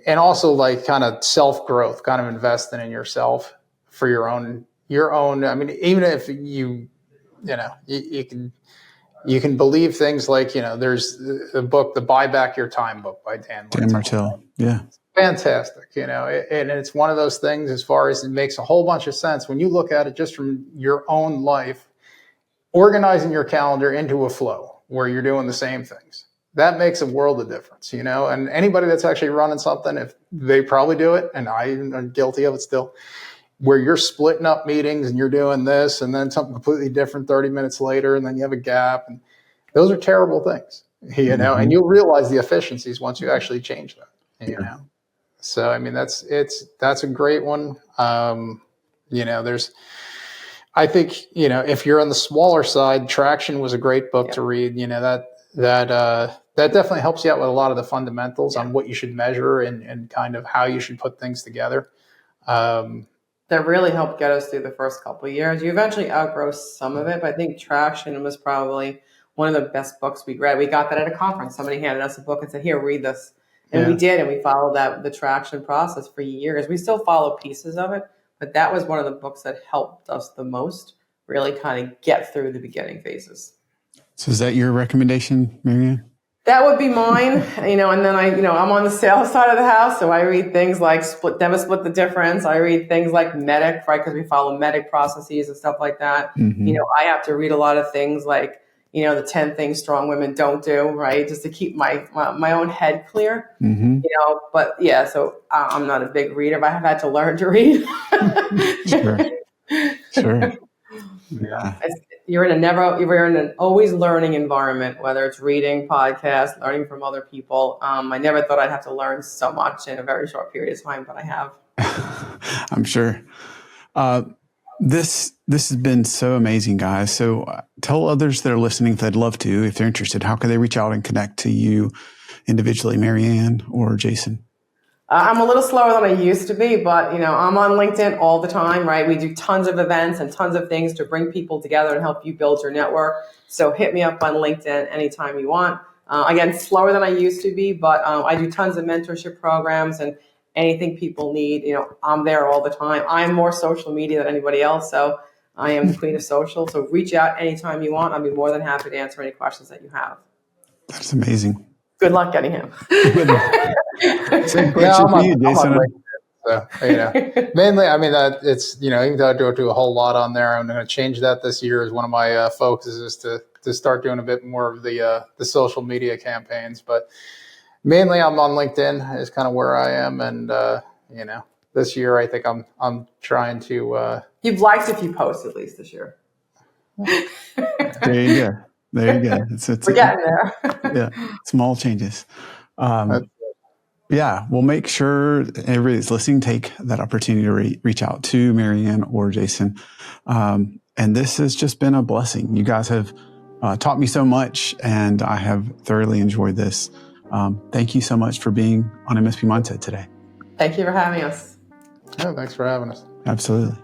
also like kind of self-growth, kind of investing in yourself for your own, even if you can believe things like, there's the book, the Buy Back Your Time book by Dan Martell. Yeah. Fantastic. And it's one of those things as far as it makes a whole bunch of sense when you look at it just from your own life, organizing your calendar into a flow where you're doing the same things. That makes a world of difference, and anybody that's actually running something, if they probably do it, and I am guilty of it still, where you're splitting up meetings and you're doing this and then something completely different 30 minutes later, and then you have a gap. And those are terrible things, and you'll realize the efficiencies once you actually change that, So, that's a great one. I think, if you're on the smaller side, Traction was a great book to read, that definitely helps you out with a lot of the fundamentals on what you should measure and kind of how you should put things together. That really helped get us through the first couple of years. You eventually outgrow some of it, but I think Traction was probably one of the best books we read. We got that at a conference. Somebody handed us a book and said, here, read this. And we did, and we followed the Traction process for years. We still follow pieces of it, but that was one of the books that helped us the most really kind of get through the beginning phases. So is that your recommendation, Maryann? That would be mine, and then I'm on the sales side of the house, so I read things like Never Split the Difference. I read things like Medic, right, because we follow Medic processes and stuff like that. I have to read a lot of things like, the 10 things strong women don't do, right, just to keep my own head clear. But yeah, so I'm not a big reader, but I have had to learn to read. Sure. Yeah. You're in an always learning environment, whether it's reading, podcasts, learning from other people. I never thought I'd have to learn so much in a very short period of time, but I have. I'm sure. This has been so amazing, guys. So tell others that are listening if they'd love to, if they're interested, how can they reach out and connect to you individually, Maryann or Jason? I'm a little slower than I used to be, but I'm on LinkedIn all the time, right? We do tons of events and tons of things to bring people together and help you build your network. So hit me up on LinkedIn anytime you want. Again, slower than I used to be, but I do tons of mentorship programs and anything people need. I'm there all the time. I'm more social media than anybody else, so I am the queen of social. So reach out anytime you want. I'll be more than happy to answer any questions that you have. That's amazing. Good luck getting him. Same question for you, Jason. So, mainly, it's, even though I don't do a whole lot on there, I'm going to change that this year as one of my focuses is to start doing a bit more of the social media campaigns. But mainly I'm on LinkedIn is kind of where I am. And, this year, I think I'm trying to. You've liked a few posts at least this year. There you go. We're getting there. Yeah, small changes. Yeah, we'll make sure everybody that's listening take that opportunity to reach out to Maryann or Jason. And this has just been a blessing. You guys have taught me so much, and I have thoroughly enjoyed this. Thank you so much for being on MSP Mindset today. Thank you for having us. Oh, thanks for having us. Absolutely.